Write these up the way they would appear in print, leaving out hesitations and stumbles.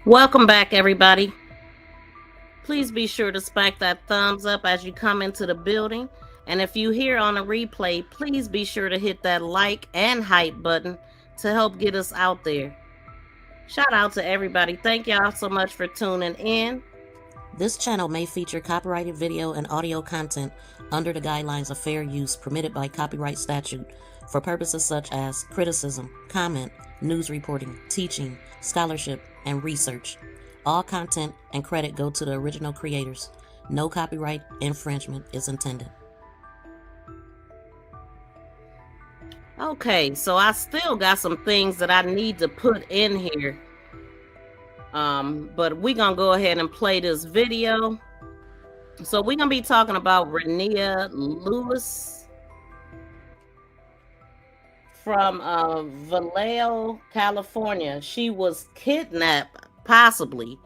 Welcome back, everybody. Please be sure to smack that thumbs up as you come into the building. And if you hear on a replay, please be sure to hit that like and hype button to help get us out there. Shout out to everybody. Thank y'all so much for tuning in. This channel may feature copyrighted video and audio content under the guidelines of fair use permitted by copyright statute for purposes such as criticism, comment, news reporting, teaching, scholarship, and research. All content and credit go to the original creators. No copyright infringement is intended. Okay, so I still got some things that I need to put in here. But we're going to go ahead and play this video. So we're going to be talking about Renia Lewis from Vallejo, California. She was kidnapped, possibly.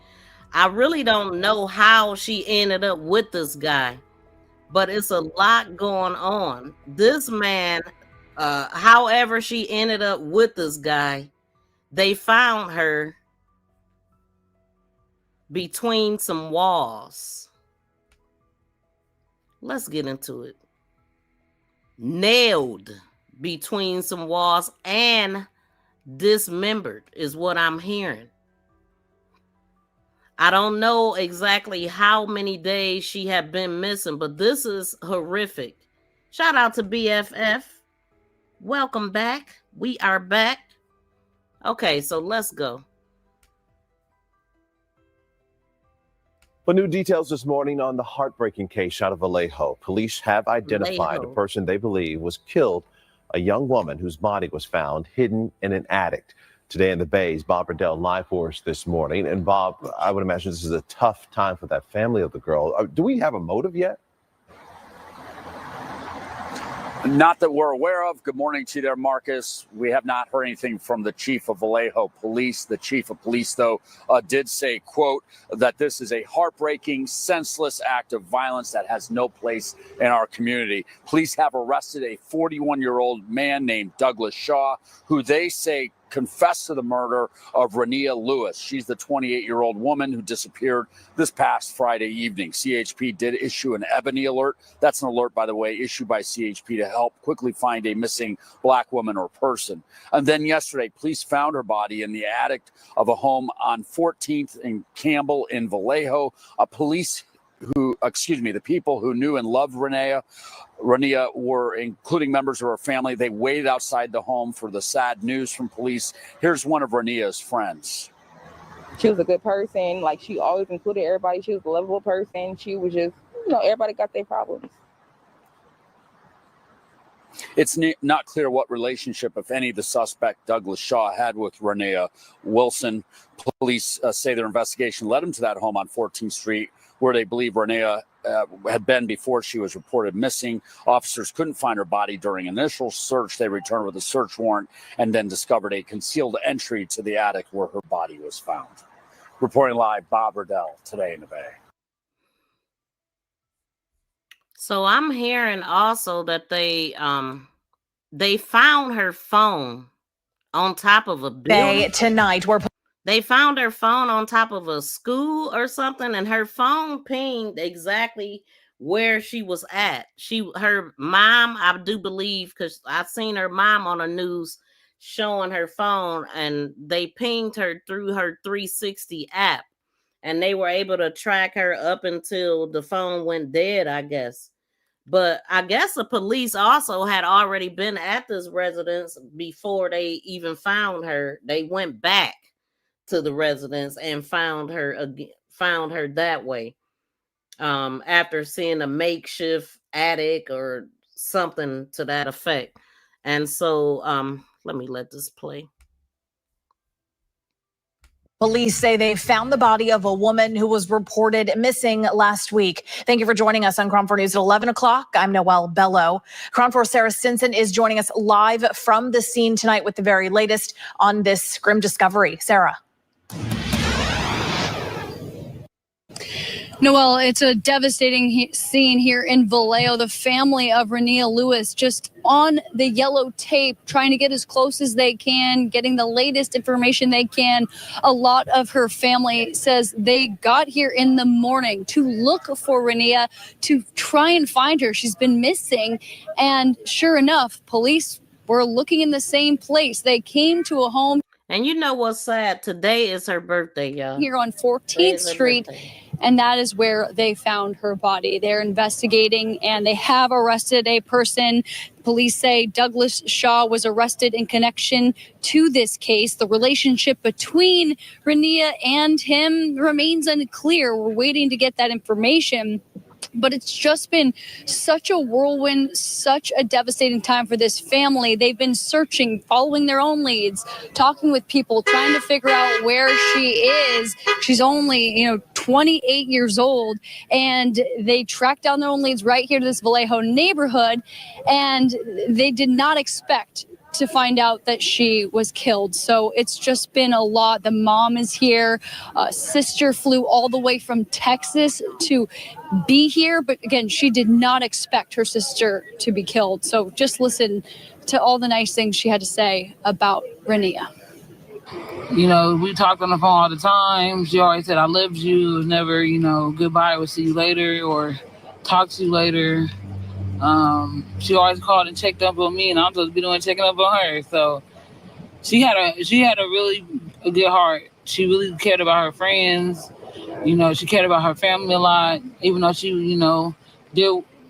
I really don't know how she ended up with this guy, but it's a lot going on. This man, however she ended up with this guy, they found her between some walls. Let's get into it. Nailed between some walls and dismembered is what I'm hearing. I don't know exactly how many days she had been missing, but this is horrific. Shout out to BFF. Welcome back. We are back. Okay, so let's go. Well, new details this morning on the heartbreaking case out of Vallejo. Police have identified a person they believe was killed, a young woman whose body was found hidden in an attic. Today in the Bays, Bob Riddell live for us this morning. And Bob, I would imagine this is a tough time for that family of the girl. Do we have a motive yet? Not that we're aware of. Good morning to you there, Marcus. We have not heard anything from the chief of Vallejo Police. The chief of police, though, did say, quote, that this is a heartbreaking, senseless act of violence that has no place in our community. Police have arrested a 41-year-old man named Douglas Shaw, who they say confessed to the murder of Renia Lewis. She's the 28-year-old woman who disappeared this past Friday evening. CHP did issue an Ebony alert. That's an alert, by the way, issued by CHP to help quickly find a missing black woman or person. And then yesterday, police found her body in the attic of a home on 14th and Campbell in Vallejo. The people who knew and loved Renia were, including members of her family, they waited outside the home for the sad news from police. Here's one of Renia's friends. She was a good person. Like, she always included everybody. She was a lovable person. She was just, everybody got their problems. It's not clear what relationship, if any, the suspect, Douglas Shaw, had with Renia Wilson. Police say their investigation led them to that home on 14th Street, where they believe Renia had been before she was reported missing. Officers couldn't find her body during initial search. They returned with a search warrant and then discovered a concealed entry to the attic where her body was found. Reporting live, Bob Riddell, Today in the Bay. So I'm hearing also that they found her phone on top of a building. Tonight, they found her phone on top of a school or something, and her phone pinged exactly where she was at. Her mom, I do believe, because I've seen her mom on the news showing her phone, and they pinged her through her 360 app, and they were able to track her up until the phone went dead, I guess. But I guess the police also had already been at this residence before they even found her. They went back to the residence and found her that way, after seeing a makeshift attic or something to that effect. And so let me let this play. Police say they found the body of a woman who was reported missing last week. Thank you for joining us on KRON 4 News at 11 o'clock. I'm Noelle Bello. KRON 4 Sarah Stinson is joining us live from the scene tonight with the very latest on this grim discovery. Sarah. Noelle, it's a devastating scene here in Vallejo. The family of Renia Lewis just on the yellow tape, trying to get as close as they can, getting the latest information they can. A lot of her family says they got here in the morning to look for Renia, to try and find her. She's been missing. And sure enough, police were looking in the same place. They came to a home. And you know what's sad? Today is her birthday, y'all. Here on 14th Street. And that is where they found her body. They're investigating and they have arrested a person. Police say Douglas Shaw was arrested in connection to this case. The relationship between Renia and him remains unclear. We're waiting to get that information. But it's just been such a whirlwind, such a devastating time for this family. They've been searching, following their own leads, talking with people, trying to figure out where she is. She's only, 28 years old, and they tracked down their own leads right here to this Vallejo neighborhood, and they did not expect to find out that she was killed. So it's just been a lot. The mom is here. Sister flew all the way from Texas to be here. But again, she did not expect her sister to be killed. So just listen to all the nice things she had to say about Renia. We talked on the phone all the time. She always said, I loved you. It was never, goodbye, we'll see you later, or talk to you later. She always called and checked up on me, and I'm supposed to be checking up on her. So she had a really good heart. She really cared about her friends. She cared about her family a lot, even though she,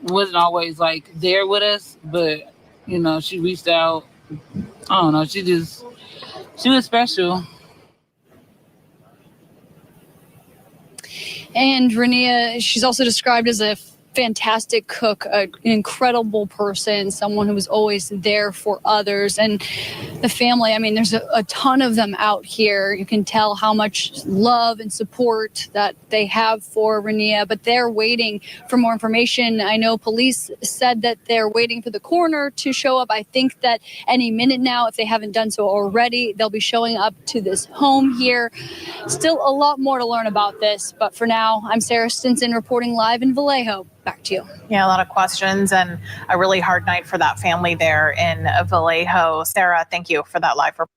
wasn't always there with us. But, she reached out. I don't know. She was special. And Renia, she's also described as a fantastic cook, an incredible person, someone who was always there for others. And the family, there's a ton of them out here. You can tell how much love and support that they have for Renia, but they're waiting for more information. I know police said that they're waiting for the coroner to show up. I think that any minute now, if they haven't done so already, they'll be showing up to this home here. Still a lot more to learn about this, but for now, I'm Sarah Stinson reporting live in Vallejo. Back to you. Yeah, a lot of questions and a really hard night for that family there in Vallejo. Sarah, thank you for that live report.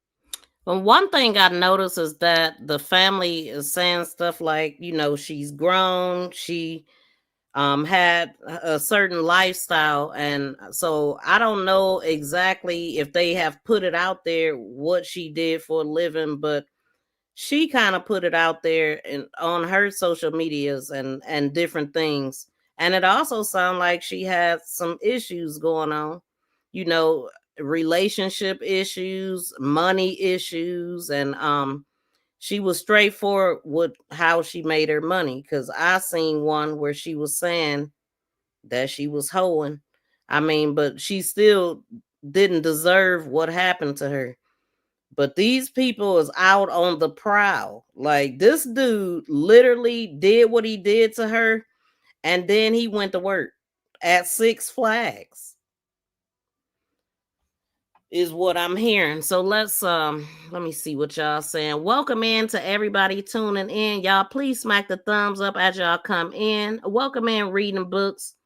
Well, one thing I noticed is that the family is saying stuff like, she's grown, she had a certain lifestyle. And so I don't know exactly if they have put it out there what she did for a living, but she kind of put it out there on her social medias and different things. And it also sounded like she had some issues going on, relationship issues, money issues. And she was straightforward with how she made her money. Because I seen one where she was saying that she was hoeing. But she still didn't deserve what happened to her. But these people is out on the prowl. Like, this dude literally did what he did to her, and then he went to work at Six Flags, is what I'm hearing. So let me see what y'all saying. Welcome in to everybody tuning in. Y'all, please smack the thumbs up as y'all come in. Welcome in, Reading Books.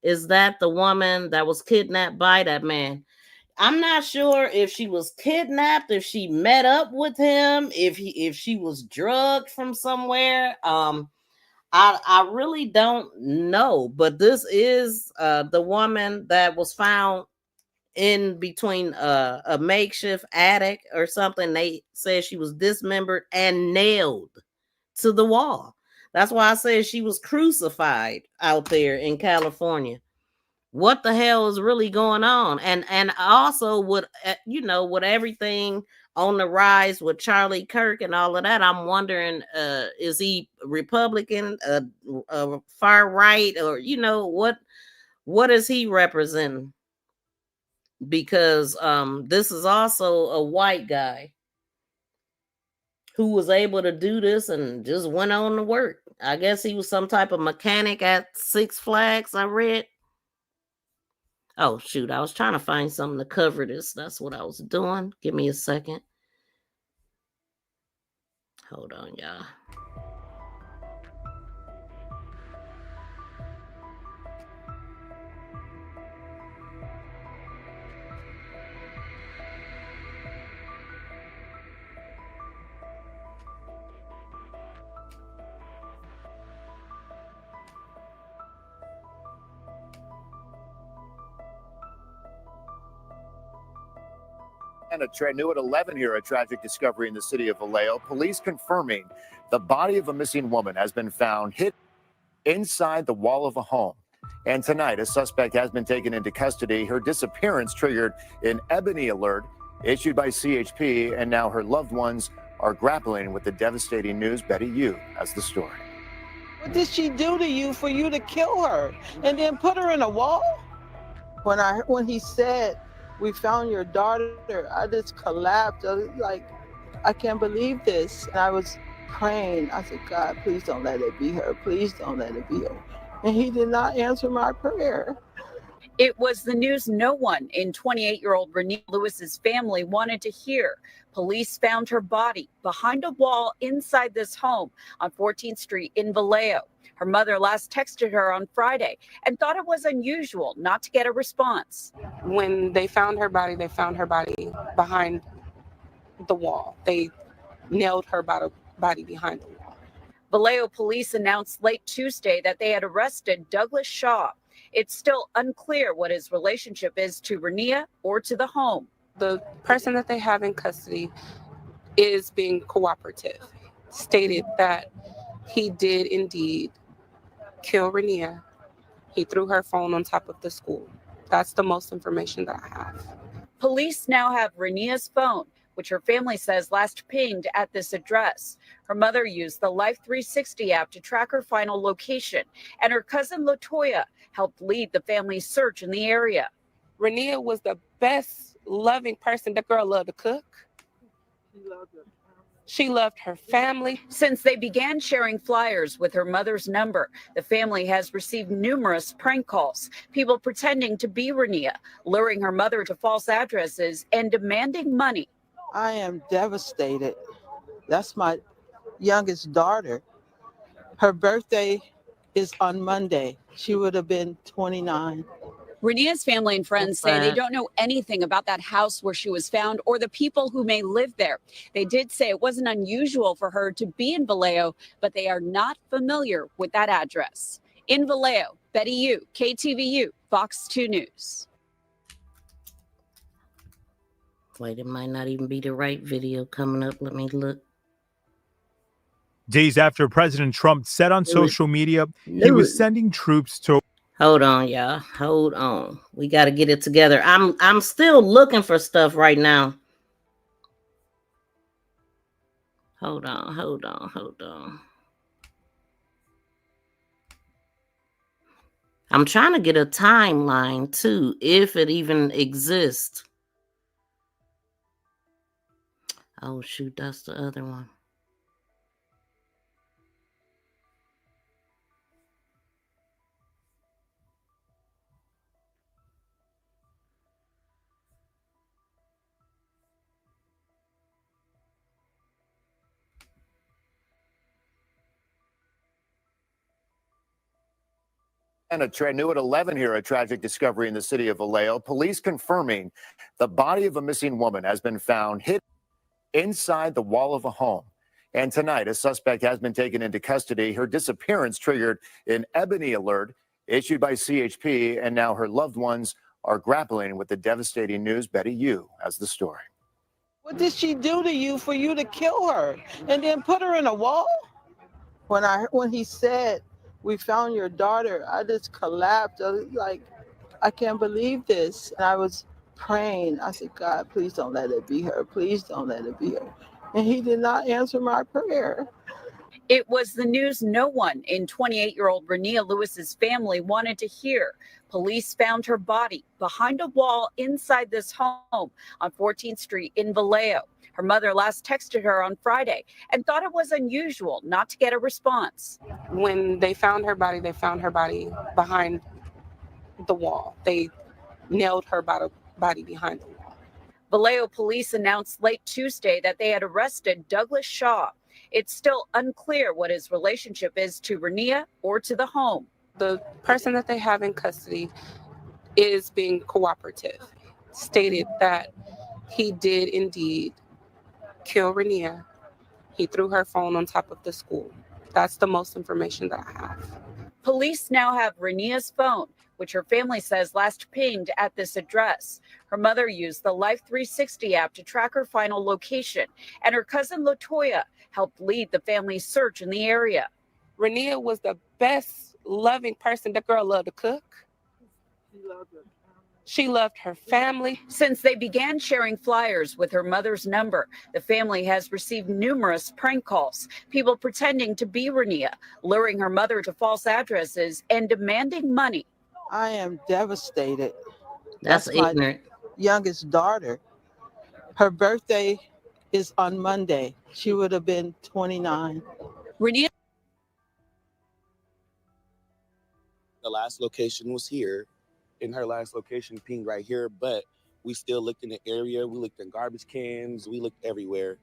Is that the woman that was kidnapped by that man? I'm not sure if she was kidnapped, if she met up with him, if she was drugged from somewhere. I really don't know. But this is the woman that was found in between a makeshift attic or something. They said she was dismembered and nailed to the wall. That's why I said she was crucified out there in California. What the hell is really going on? And also with with everything on the rise with Charlie Kirk and all of that, I'm wondering, is he Republican, far right, or what is he representing? Because this is also a white guy who was able to do this and just went on to work. I guess he was some type of mechanic at Six Flags, I read. Oh, shoot. I was trying to find something to cover this. That's what I was doing. Give me a second. Hold on, y'all. And new at 11 here, a tragic discovery in the city of Vallejo. Police confirming the body of a missing woman has been found hidden inside the wall of a home. And tonight, a suspect has been taken into custody. Her disappearance triggered an ebony alert issued by CHP, and now her loved ones are grappling with the devastating news. Betty Yu has the story. What did she do to you for you to kill her and then put her in a wall? When he said, "We found your daughter," I just collapsed. I was like, I can't believe this. And I was praying. I said, God, please don't let it be her. Please don't let it be her. And he did not answer my prayer. It was the news no one in 28-year-old Renia Lewis's family wanted to hear. Police found her body behind a wall inside this home on 14th Street in Vallejo. Her mother last texted her on Friday and thought it was unusual not to get a response. When they found her body behind the wall. They nailed her body behind the wall. Vallejo police announced late Tuesday that they had arrested Douglas Shaw. It's still unclear what his relationship is to Renia or to the home. The person that they have in custody is being cooperative, stated that he did indeed kill Renia. He threw her phone on top of the school. That's the most information that I have. Police now have Renia's phone, which her family says last pinged at this address. Her mother used the Life 360 app to track her final location, and her cousin LaToya helped lead the family's search in the area. Renia was the best loving person. The girl loved to cook. She loved her family. Since they began sharing flyers with her mother's number, the family has received numerous prank calls, people pretending to be Renia, luring her mother to false addresses and demanding money. I am devastated. That's my youngest daughter. Her birthday is on Monday. She would have been 29. Renia's family and friends say they don't know anything about that house where she was found or the people who may live there. They did say it wasn't unusual for her to be in Vallejo, but they are not familiar with that address. In Vallejo, Betty Yu, KTVU, Fox 2 News. Wait, it might not even be the right video coming up. Let me look. Days after President Trump said on social media he was sending troops to... Hold on, y'all. Hold on. We got to get it together. I'm still looking for stuff right now. Hold on. I'm trying to get a timeline too, if it even exists. Oh shoot, that's the other one. And new at 11 here, a tragic discovery in the city of Vallejo. Police confirming the body of a missing woman has been found hidden inside the wall of a home. And tonight, a suspect has been taken into custody. Her disappearance triggered an ebony alert issued by CHP, and now her loved ones are grappling with the devastating news. Betty Yu has the story. What did she do to you for you to kill her and then put her in a wall? When he said, "We found your daughter," I just collapsed. I was like, I can't believe this. And I was praying. I said, God, please don't let it be her. Please don't let it be her. And he did not answer my prayer. It was the news no one in 28-year-old Renia Lewis's family wanted to hear. Police found her body behind a wall inside this home on 14th Street in Vallejo. Her mother last texted her on Friday and thought it was unusual not to get a response. When they found her body behind the wall. They nailed her body behind the wall. Vallejo police announced late Tuesday that they had arrested Douglas Shaw. It's still unclear what his relationship is to Renia or to the home. The person that they have in custody is being cooperative, stated that he did indeed kill Renia. He threw her phone on top of the school. That's the most information that I have. Police now have Renia's phone, which her family says last pinged at this address. Her mother used the Life 360 app to track her final location, and her cousin LaToya helped lead the family's search in the area. Renia was the best loving person. The girl loved to cook. She loved her family. Since they began sharing flyers with her mother's number, the family has received numerous prank calls, people pretending to be Renia, luring her mother to false addresses and demanding money. I am devastated. That's my ignorant. youngest daughter. Her birthday is on Monday. She would have been 29. Renia. The last location was here, and her last location pinged right here, but we still looked in the area. We looked in garbage cans. We looked everywhere.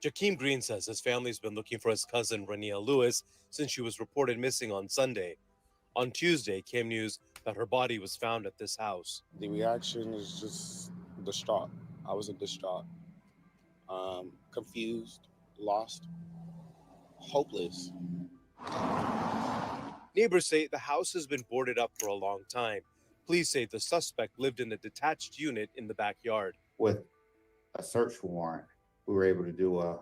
Jakeem Green says his family's been looking for his cousin Renia Lewis since she was reported missing on Sunday. On Tuesday came news that her body was found at this house. The reaction is just distraught. I was distraught, confused, lost, hopeless. Neighbors say the house has been boarded up for a long time. Police say the suspect lived in a detached unit in the backyard. With a search warrant, we were able to do a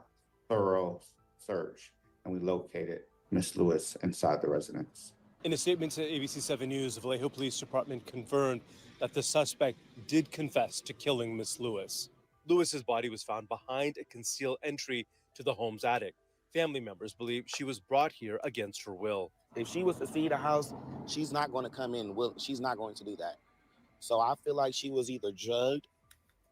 thorough search, and we located Miss Lewis inside the residence. In a statement to ABC 7 News, the Vallejo Police Department confirmed that the suspect did confess to killing Miss Lewis. Lewis's body was found behind a concealed entry to the home's attic. Family members believe she was brought here against her will. If she was to see the house, she's not going to come in. She's not going to do that. So I feel like she was either drugged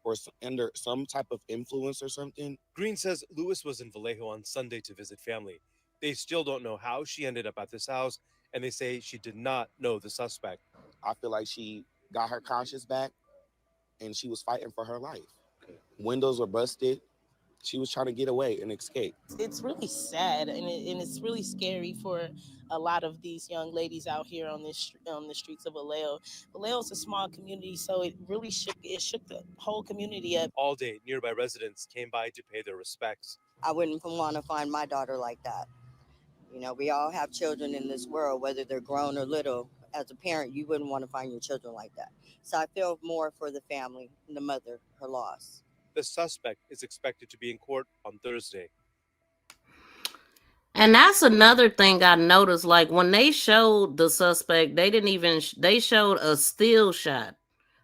or under some type of influence or something. Green says Lewis was in Vallejo on Sunday to visit family. They still don't know how she ended up at this house, and they say she did not know the suspect. I feel like she got her conscience back, and she was fighting for her life. Windows were busted. She was trying to get away and escape. It's really sad, and it's really scary for a lot of these young ladies out here on the streets of Vallejo. Vallejo's a small community, so it really shook the whole community up. All day, nearby residents came by to pay their respects. I wouldn't want to find my daughter like that. You know, we all have children in this world, whether they're grown or little. As a parent, you wouldn't want to find your children like that. So I feel more for the family and the mother, her loss. The suspect is expected to be in court on Thursday. And that's another thing I noticed. Like when they showed the suspect, they showed a still shot.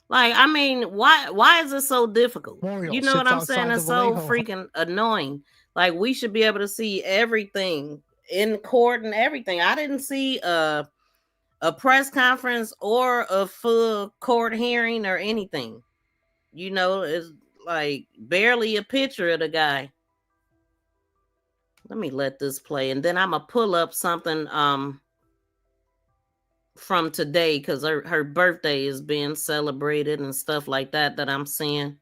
Like, I mean, why is it so difficult? Memorial You know what I'm saying? outside It's the so Vallejo. freaking annoying. Like, we should be able to see everything in court and everything. I didn't see a press conference or a full court hearing or anything. You know, it's like barely a picture of the guy. Let me let this play, and then I'm gonna pull up something from today because her birthday is being celebrated and stuff like that I'm seeing.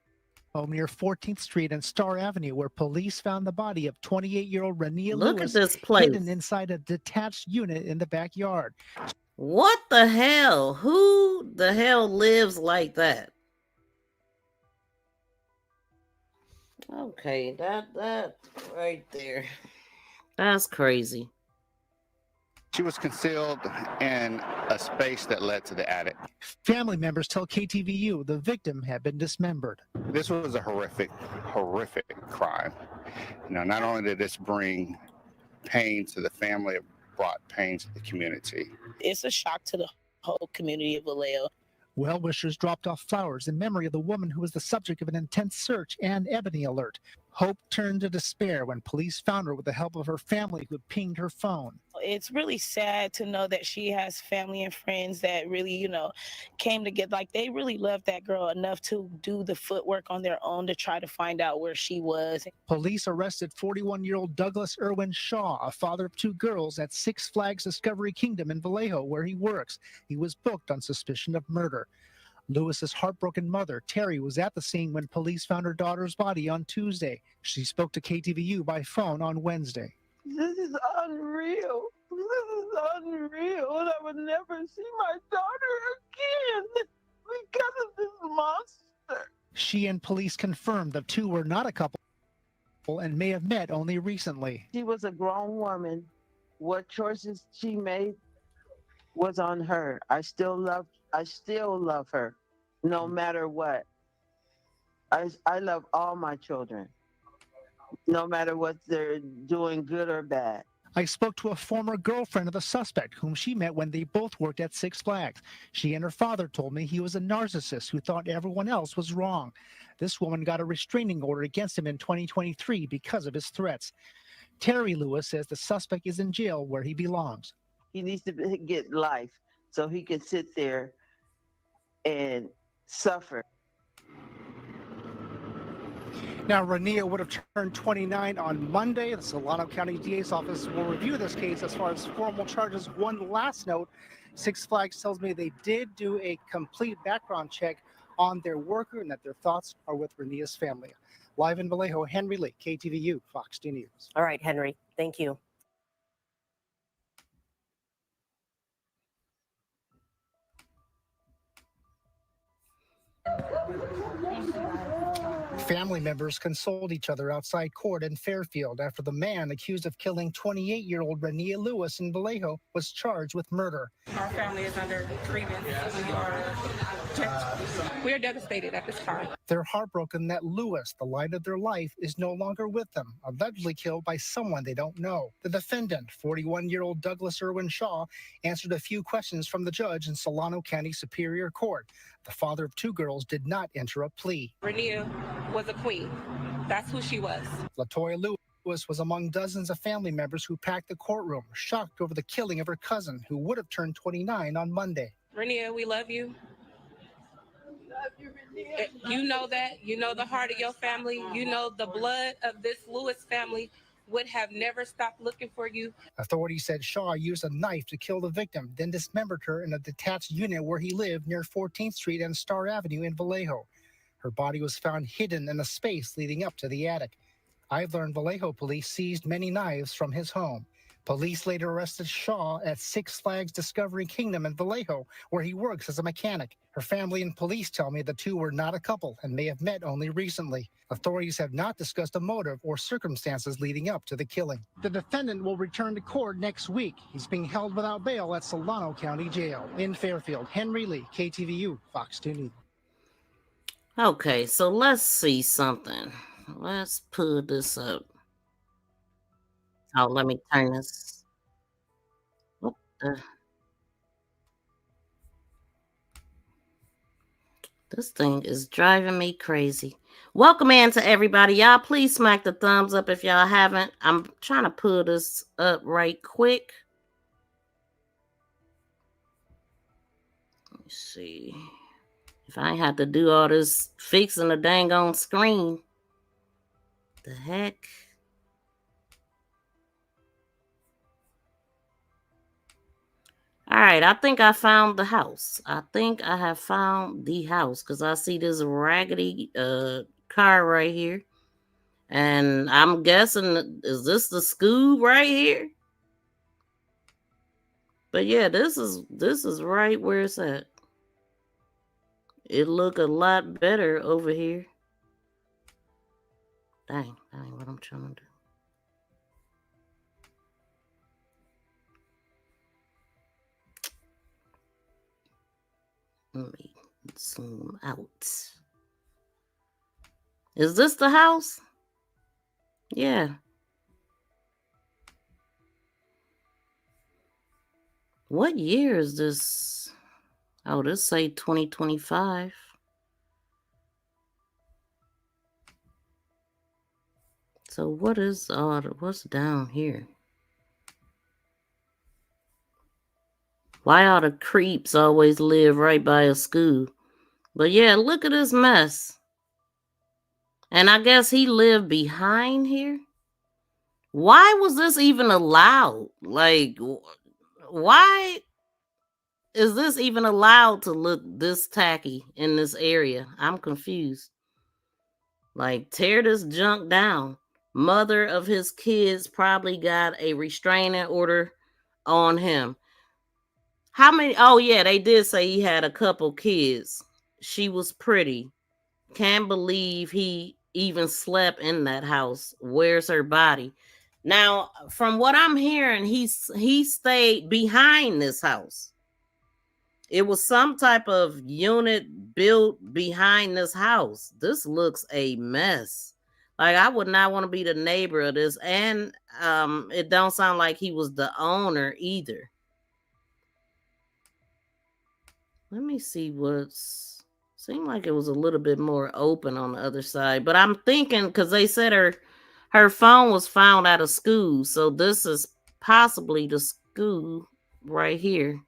Home near 14th Street and Star Avenue, where police found the body of 28-year-old Renia Look Lewis at this place. hidden inside a detached unit in the backyard. What the hell? Who the hell lives like that? Okay, that right there. That's crazy. She was concealed in a space that led to the attic. Family members tell KTVU the victim had been dismembered. This was a horrific crime. You know, not only did this bring pain to the family, it brought pain to the community. It's a shock to the whole community of Vallejo. Well-wishers dropped off flowers in memory of the woman who was the subject of an intense search and ebony alert. Hope turned to despair when police found her with the help of her family who had pinged her phone. It's really sad to know that she has family and friends that really, you know, came together. Like, they really loved that girl enough to do the footwork on their own to try to find out where she was. Police arrested 41-year-old Douglas Irwin Shaw, a father of two girls, at Six Flags Discovery Kingdom in Vallejo, where he works. He was booked on suspicion of murder. Lewis's heartbroken mother, Terry, was at the scene when police found her daughter's body on Tuesday. She spoke to KTVU by phone on Wednesday. This is unreal. This is unreal. And I would never see my daughter again because of this monster. She and police confirmed the two were not a couple and may have met only recently. She was a grown woman. What choices she made was on her. I still love I still love her, no matter what. I love all my children, no matter what they're doing, good or bad. I spoke to a former girlfriend of the suspect, whom she met when they both worked at Six Flags. She and her father told me he was a narcissist who thought everyone else was wrong. This woman got a restraining order against him in 2023 because of his threats. Terry Lewis says the suspect is in jail where he belongs. He needs to get life so he can sit there and suffer. Now, Renia would have turned 29 on Monday. The Solano County DA's office will review this case as far as formal charges. One last note, Six Flags tells me they did do a complete background check on their worker and that their thoughts are with Renia's family. Live in Vallejo, Henry Lee, KTVU, Fox 2 News. All right, Henry, thank you. Family members consoled each other outside court in Fairfield after the man accused of killing 28-year-old Renia Lewis in Vallejo was charged with murder. Our family is under grievance. We are devastated at this time. They're heartbroken that Lewis, the light of their life, is no longer with them, allegedly killed by someone they don't know. The defendant, 41-year-old Douglas Irwin Shaw, answered a few questions from the judge in Solano County Superior Court. The father of two girls did not enter a plea. Renia was a queen. That's who she was. LaToya Lewis was among dozens of family members who packed the courtroom, shocked over the killing of her cousin, who would have turned 29 on Monday. Renia, we love you. You know that. You know the heart of your family. You know the blood of this Lewis family would have never stopped looking for you. Authorities said Shaw used a knife to kill the victim, then dismembered her in a detached unit where he lived near 14th Street and Star Avenue in Vallejo. Her body was found hidden in a space leading up to the attic. I've learned Vallejo police seized many knives from his home. Police later arrested Shaw at Six Flags Discovery Kingdom in Vallejo, where he works as a mechanic. Her family and police tell me the two were not a couple and may have met only recently. Authorities have not discussed a motive or circumstances leading up to the killing. The defendant will return to court next week. He's being held without bail at Solano County Jail in Fairfield. Henry Lee, KTVU, Fox 2 News. Okay, so let's see something. Let's pull this up. Oh, let me turn this. What the? This thing is driving me crazy. Welcome in to everybody. Y'all, please smack the thumbs up if y'all haven't. I'm trying to pull this up right quick. Let me see. If I ain't have to do all this fixing the dang on screen. The heck? All right, I think I found the house. I think I have found the house because I see this raggedy car right here. And I'm guessing, is this the school right here? But yeah, this is right where it's at. It look a lot better over here. Dang, what I'm trying to do. Let me zoom out. Is this the house? Yeah. What year is this? Oh, this say 2025. So what's down here? Why all the creeps always live right by a school? But yeah, look at this mess. And I guess he lived behind here. Why was this even allowed? Like, why is this even allowed to look this tacky in this area? I'm confused. Like, tear this junk down. Mother of his kids probably got a restraining order on him. How many? Oh, yeah, they did say he had a couple kids. She was pretty. Can't believe he even slept in that house. Where's her body? Now, from what I'm hearing, he stayed behind this house. It was some type of unit built behind this house. This looks a mess. Like, I would not want to be the neighbor of this, and it don't sound like he was the owner either. Let me see what's. Seemed like it was a little bit more open on the other side, but I'm thinking because they said her phone was found at a school, so this is possibly the school right here.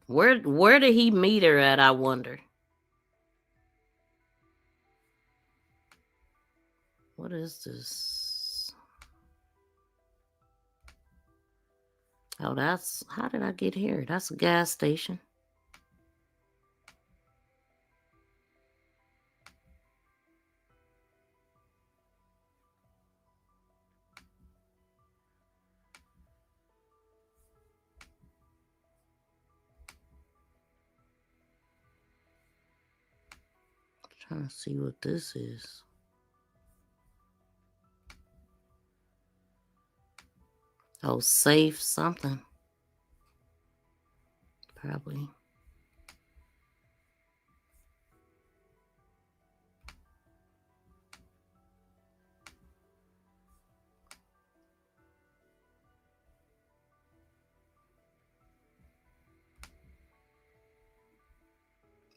Where did he meet her at, I wonder? What is this? Oh, that's, how did I get here? That's a gas station. Trying to see what this is. Oh, safe something. Probably.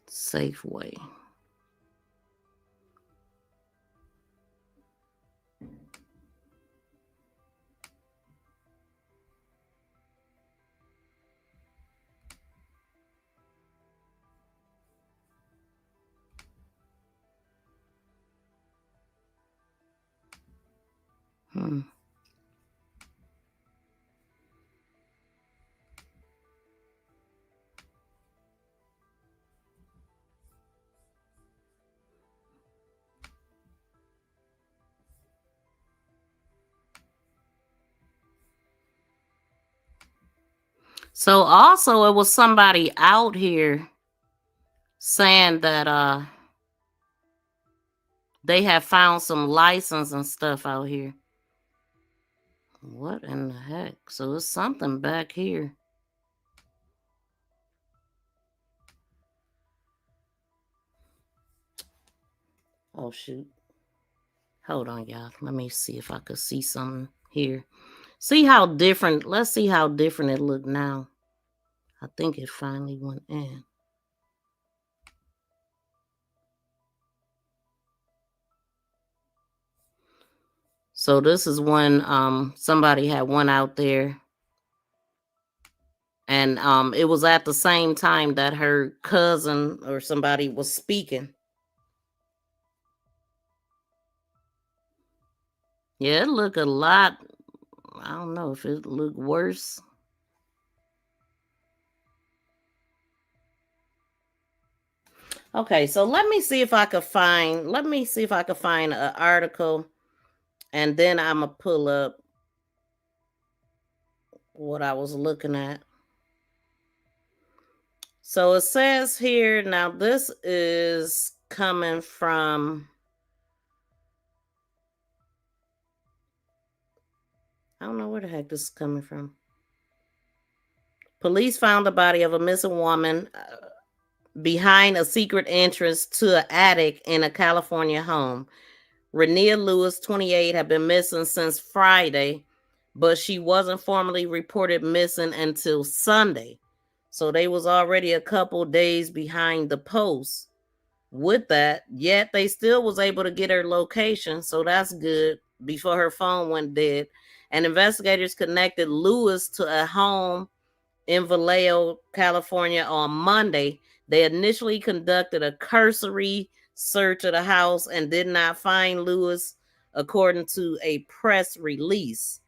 Safeway. So also it was somebody out here saying that they have found some license and stuff out here. What in the heck? So it's something back here. Oh shoot. Hold on, y'all. Let me see if I could see something here. See how different, let's see how different it looked now. I think it finally went in. So this is when somebody had went out there, and it was at the same time that her cousin or somebody was speaking. Yeah, it looked a lot. I don't know if it looked worse. Okay, so let me see if I could find an article, and then I'm gonna pull up what I was looking at. So it says here, now this is coming from, I don't know where the heck this is coming from. Police found the body of a missing woman behind a secret entrance to an attic in a California home. Renia Lewis, 28, had been missing since Friday, but she wasn't formally reported missing until Sunday. So they was already a couple days behind the post with that, yet they still was able to get her location, so that's good, before her phone went dead. And investigators connected Lewis to a home in Vallejo, California on Monday. They initially conducted a cursory search of the house and did not find Lewis, according to a press release.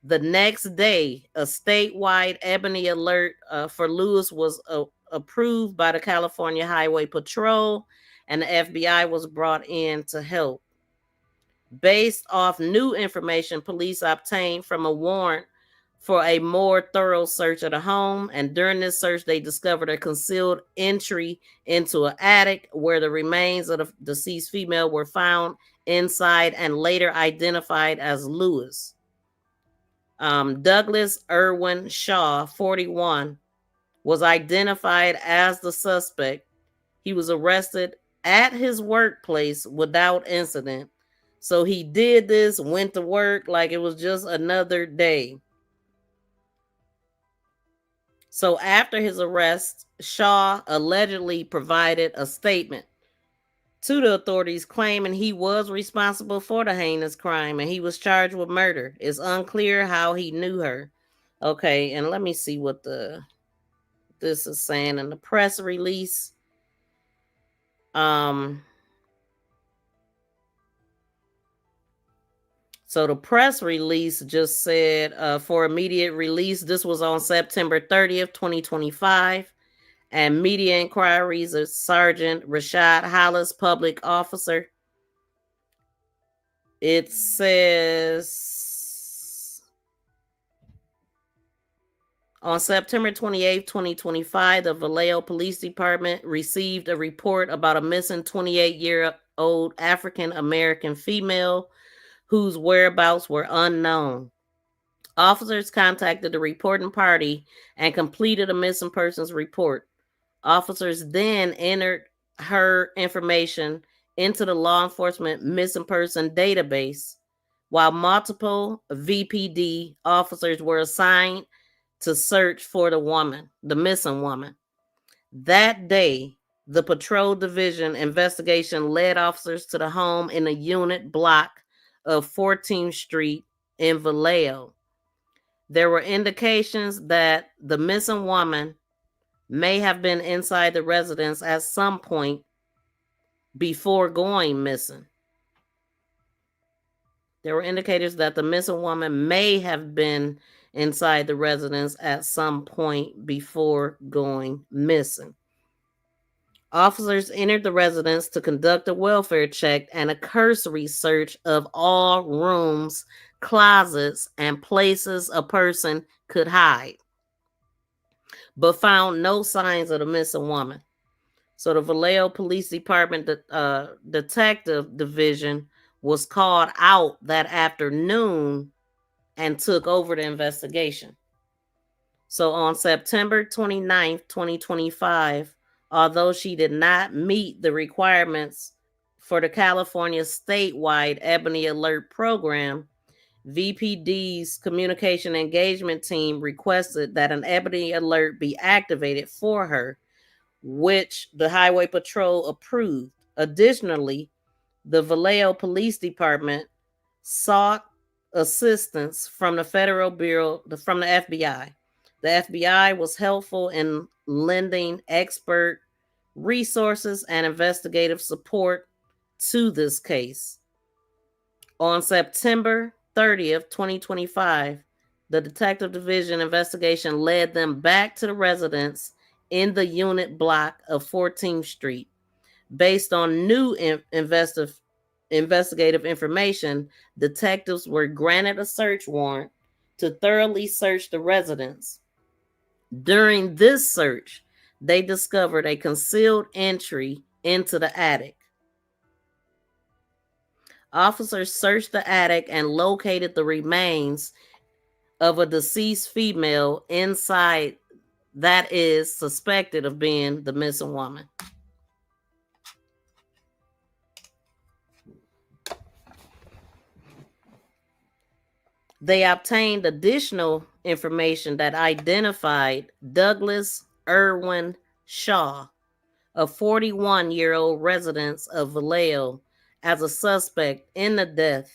The next day, a statewide ebony alert for Lewis was approved by the California Highway Patrol, and the FBI was brought in to help. Based off new information police obtained from a warrant for a more thorough search of the home. And during this search, they discovered a concealed entry into an attic where the remains of the deceased female were found inside and later identified as Lewis. Douglas Irwin Shaw, 41, was identified as the suspect. He was arrested at his workplace without incident. So he did this, went to work like it was just another day. So after his arrest, Shaw allegedly provided a statement to the authorities claiming he was responsible for the heinous crime and he was charged with murder. It's unclear how he knew her. Okay, and let me see what this is saying in the press release. So the press release just said for immediate release, this was on September 30th, 2025. And media inquiries of Sergeant Rashad Hollis, public officer. It says on September 28th, 2025, the Vallejo Police Department received a report about a missing 28-year-old African American female whose whereabouts were unknown. Officers contacted the reporting party and completed a missing persons report. Officers then entered her information into the law enforcement missing person database, while multiple VPD officers were assigned to search for the missing woman. That day, the patrol division investigation led officers to the home in a unit block of 14th Street in Vallejo. There were indications that the missing woman may have been inside the residence at some point before going missing. There were indicators that the missing woman may have been inside the residence at some point before going missing. Officers entered the residence to conduct a welfare check and a cursory search of all rooms, closets, and places a person could hide, but found no signs of the missing woman. So the Vallejo Police Department Detective Division was called out that afternoon and took over the investigation. So on September 29th, 2025, although she did not meet the requirements for the California statewide Ebony Alert program, VPD's communication engagement team requested that an Ebony Alert be activated for her, which the Highway Patrol approved. Additionally, the Vallejo Police Department sought assistance from the Federal Bureau, from the FBI. The FBI was helpful in lending expert resources and investigative support to this case. On September 30th, 2025, the Detective Division investigation led them back to the residence in the unit block of 14th Street. Based on new investigative information, detectives were granted a search warrant to thoroughly search the residence. During this search, they discovered a concealed entry into the attic. Officers searched the attic and located the remains of a deceased female inside that is suspected of being the missing woman. They obtained additional information that identified Douglas Irwin Shaw, a 41-year-old resident of Vallejo, as a suspect in the death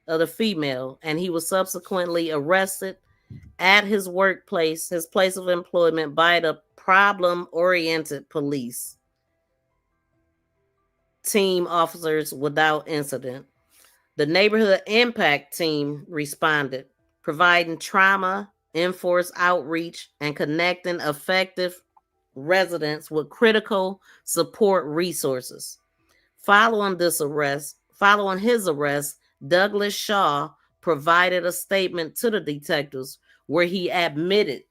of the female, and he was subsequently arrested at his workplace, his place of employment, by the problem-oriented police team officers without incident. The neighborhood impact team responded, providing trauma-enforced outreach and connecting affected residents with critical support resources. Following his arrest, Douglas Shaw provided a statement to the detectives where he admitted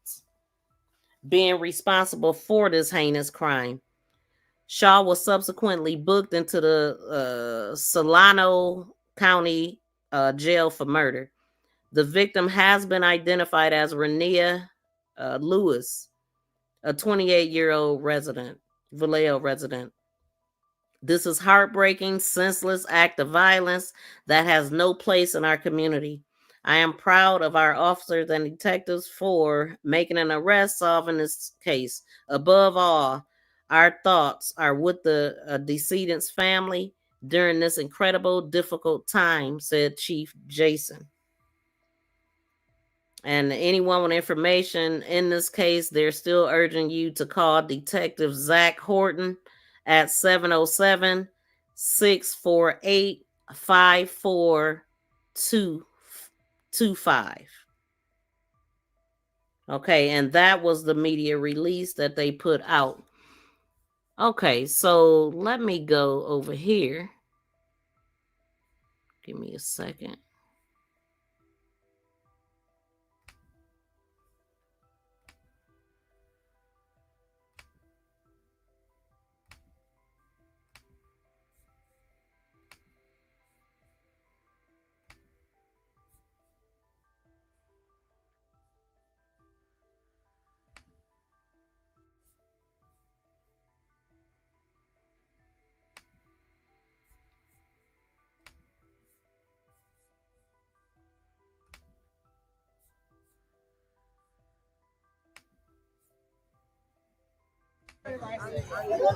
being responsible for this heinous crime. Shaw was subsequently booked into the Solano County jail for murder. The victim has been identified as Renia Lewis, a 28-year-old resident, Vallejo resident. This is heartbreaking, senseless act of violence that has no place in our community. I am proud of our officers and detectives for making an arrest, solving this case. Above all, our thoughts are with the decedent's family during this incredible, difficult time, said Chief Jason. And anyone with information in this case, they're still urging you to call Detective Zach Horton at 707-648-5425. Okay, and that was the media release that they put out. Okay, so let me go over here. Give me a second.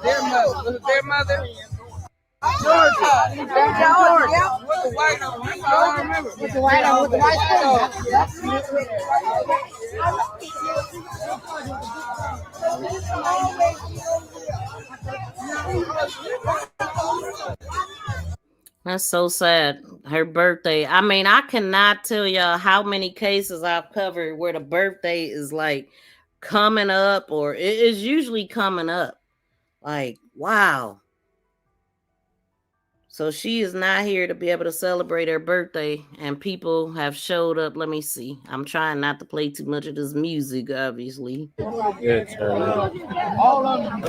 Their mother. Georgia. Georgia. With the white on. That's all I remember. With the white on. With the white That's so sad. Her birthday. I mean, I cannot tell y'all how many cases I've covered where the birthday is like coming up, or it is usually coming up. Like, wow. So she is not here to be able to celebrate her birthday, and people have showed up. Let me see. I'm trying not to play too much of this music, obviously. Good turn. All of them.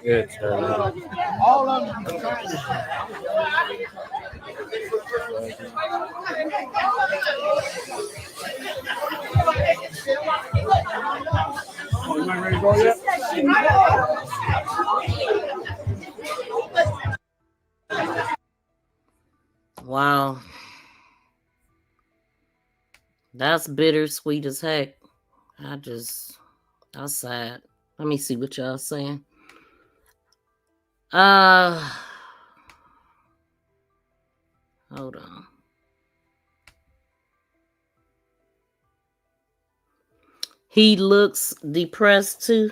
Good turn. All of them. You ain't ready to go yet? Wow. That's bittersweet as heck. That's sad. Let me see what y'all saying. Hold on. He looks depressed too.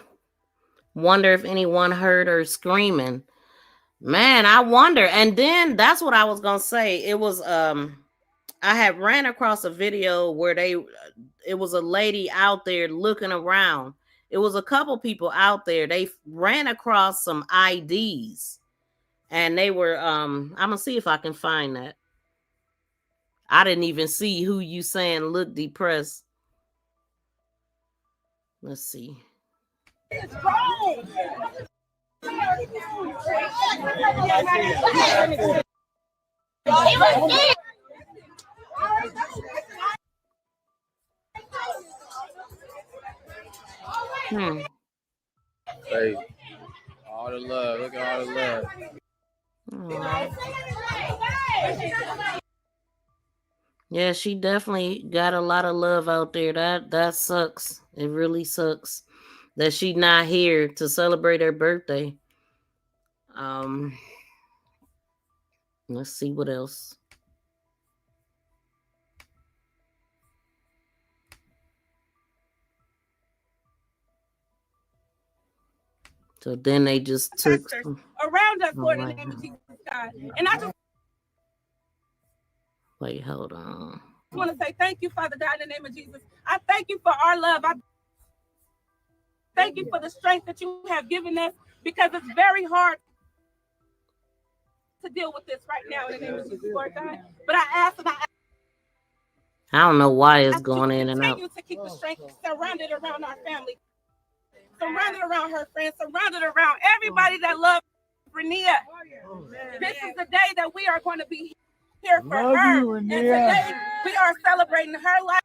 Wonder if anyone heard her screaming. Man, I wonder. And then that's what I was gonna say. It was I had ran across a video where it was a lady out there looking around. It was a couple people out there. They ran across some IDs, and they were I'm gonna see if I can find that. I didn't even see who you saying looked depressed. Let's see. It's wrong. Hey, all the love. Look at all the love. Yeah, she definitely got a lot of love out there. That sucks. It really sucks that she's not here to celebrate her birthday. Let's see what else. So then they just took around us, Lord, in the name of Jesus, God. And I just wait, hold on. I want to say thank you, Father God, in the name of Jesus. I thank you for our love. I thank you for the strength that you have given us, because it's very hard to deal with this right now in the name of Jesus, Lord God. But I ask and I I don't know why it's going in and out. Continue to keep the strength surrounded around our family, surrounded around her friends, surrounded around everybody that loves Renia. This is the day that we are going to be here for her. And today we are celebrating her life.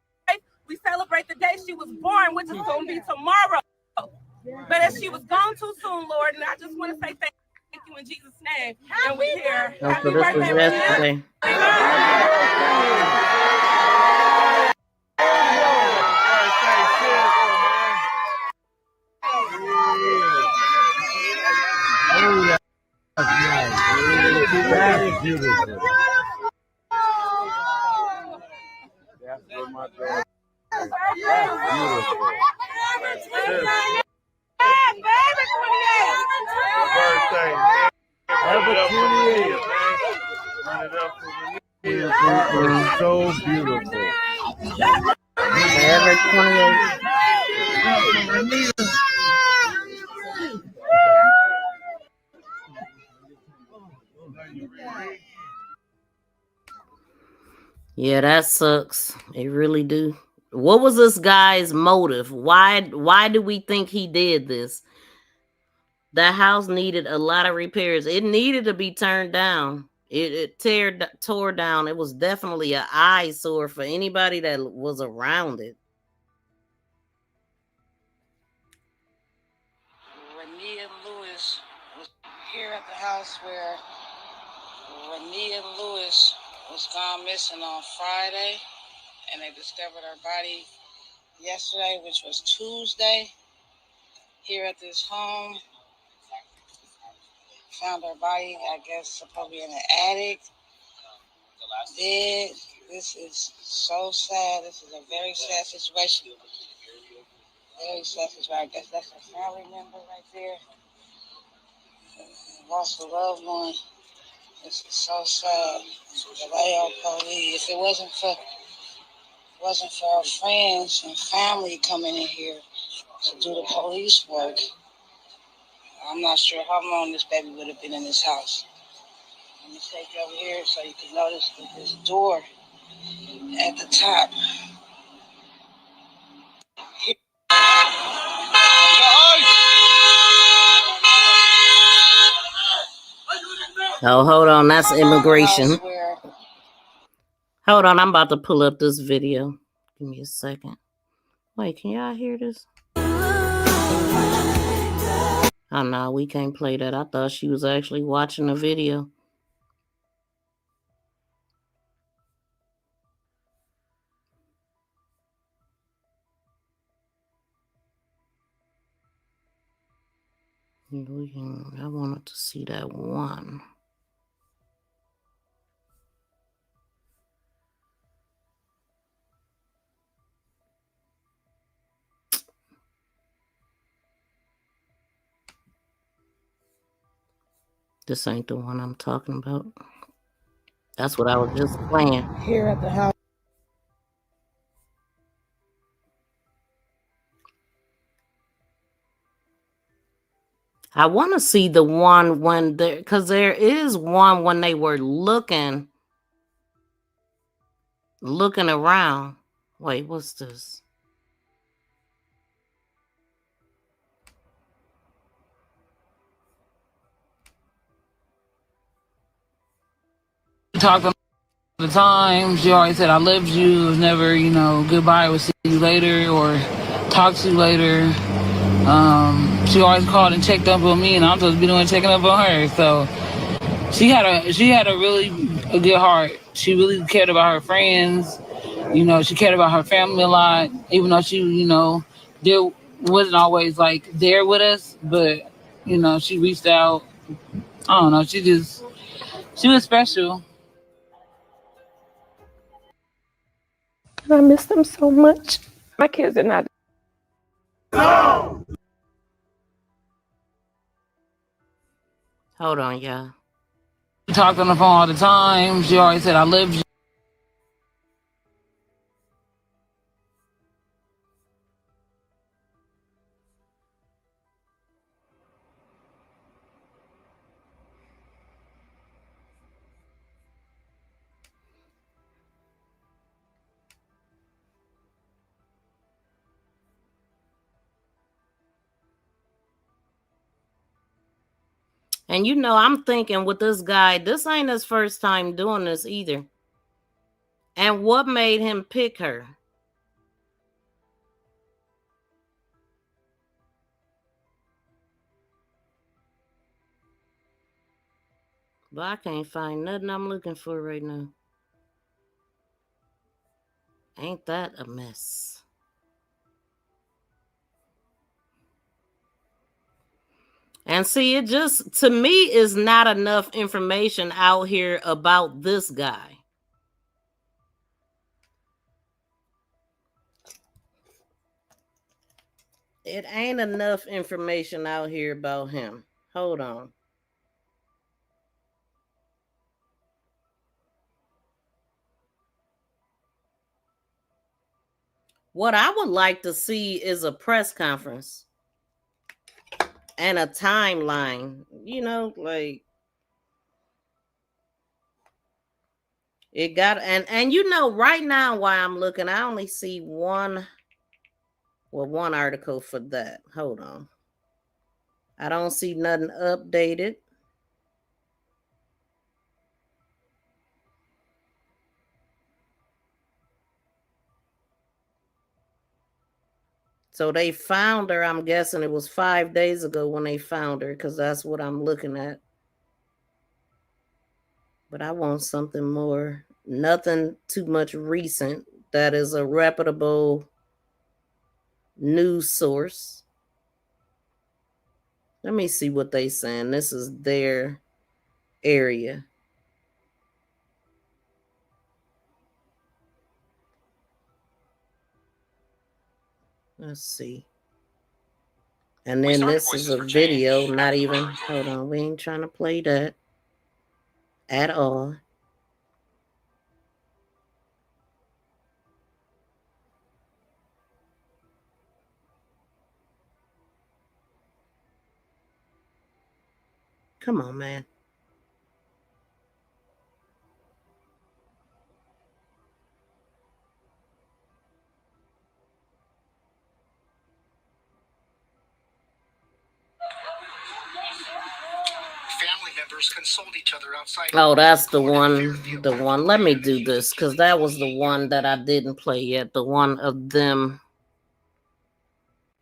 We celebrate the day she was born, which is going to be tomorrow. But as she was gone too soon, Lord, and I just want to say thank you in Jesus' name. And we here. Oh, Happy so this was birthday, yesterday. That's beautiful. That's what my daughter. That's beautiful. Birthday, man. Number 28. Run it up for me. That is so beautiful. Forever 28. Yeah, that sucks. It really do. What was this guy's motive? Why do we think he did this? That house needed a lot of repairs. It needed to be turned down. It tore down. It was definitely an eyesore for anybody that was around it. Renia Lewis was here at the house where Renia Lewis was gone missing on Friday, and they discovered her body yesterday, which was Tuesday, here at this home. Found her body, I guess, supposed to be in the attic, dead. This is so sad. This is a very sad situation. Very sad situation. I guess that's a family member right there. Lost a loved one. This is so sad. The Vallejo police. If it wasn't for our friends and family coming in here to do the police work, I'm not sure how long this baby would have been in this house. Let me take you over here so you can notice this door at the top. Oh, hold on. That's immigration. Hold on. I'm about to pull up this video. Give me a second. Wait, can y'all hear this? Oh, no, we can't play that. I thought she was actually watching the video. I wanted to see that one. This ain't the one I'm talking about. That's what I was just playing. Here at the house. I want to see the one when because there is one when they were looking around. Wait, what's this? Talked all the time. She always said, I loved you. It was never, goodbye, we'll see you later or talk to you later. She always called and checked up on me, and I'm supposed to be doing checking up on her. So she had a really good heart. She really cared about her friends. She cared about her family a lot, even though she, wasn't always like there with us. But, she reached out. I don't know. She was special. I miss them so much. My kids are not. No! Hold on, y'all. We talked on the phone all the time. She always said, I love you. And you know, I'm thinking with this guy, this ain't his first time doing this either. And what made him pick her? But I can't find nothing I'm looking for right now. Ain't that a mess? And see, it just, to me, is not enough information out here about this guy. It ain't enough information out here about him. Hold on. What I would like to see is a press conference and a timeline. You know, like it got, and you know, right now while I'm looking, I only see one article for that. Hold on. I don't see nothing updated. So they found her. I'm guessing it was 5 days ago when they found her, because that's what I'm looking at. But I want something more, nothing too much recent that is a reputable news source. Let me see what they saying. This is their area. Let's see. And then this is a video, not even, hold on, we ain't trying to play that at all. Come on, man. Family members consoled each other outside. Oh, that's the one. The one. Let me do this, because that was the one that I didn't play yet. The one of them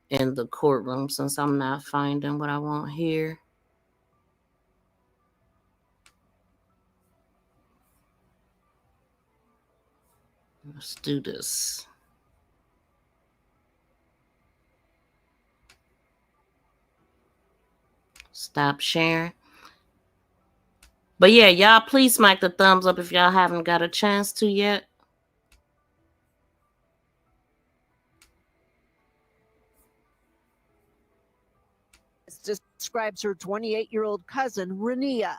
in the courtroom, since I'm not finding what I want here. Let's do this. Stop sharing. But yeah, y'all please smack the thumbs up if y'all haven't got a chance to yet. Describes her 28-year-old cousin, Renia.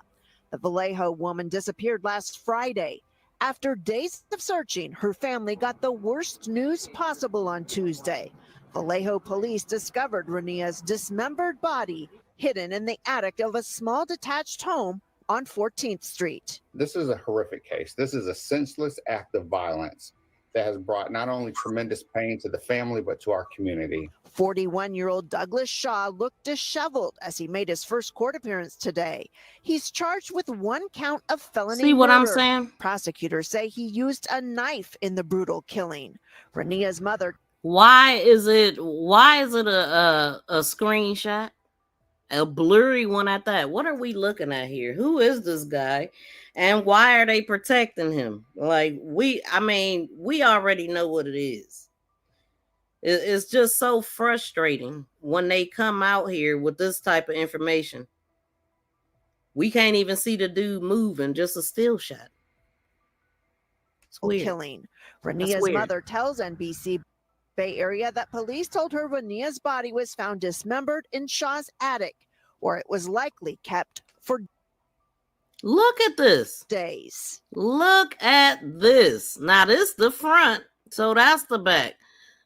The Vallejo woman disappeared last Friday. After days of searching, her family got the worst news possible on Tuesday. Vallejo police discovered Renia's dismembered body hidden in the attic of a small detached home on 14th Street. This is a horrific case. This is a senseless act of violence that has brought not only tremendous pain to the family, but to our community. 41-year-old Douglas Shaw looked disheveled as he made his first court appearance today. He's charged with one count of felony See what murder. I'm saying? Prosecutors say he used a knife in the brutal killing. Renia's mother. Why is it a screenshot? A blurry one at that. What are we looking at here? Who is this guy? And why are they protecting him? Like, we already know what it is. It's just so frustrating when they come out here with this type of information. We can't even see the dude moving, just a still shot. It's weird. Killing. Renia's mother tells NBC Bay Area that police told her Renia's body was found dismembered in Shaw's attic, where it was likely kept for Look at this. Days. Look at this. Now this the front, so that's the back.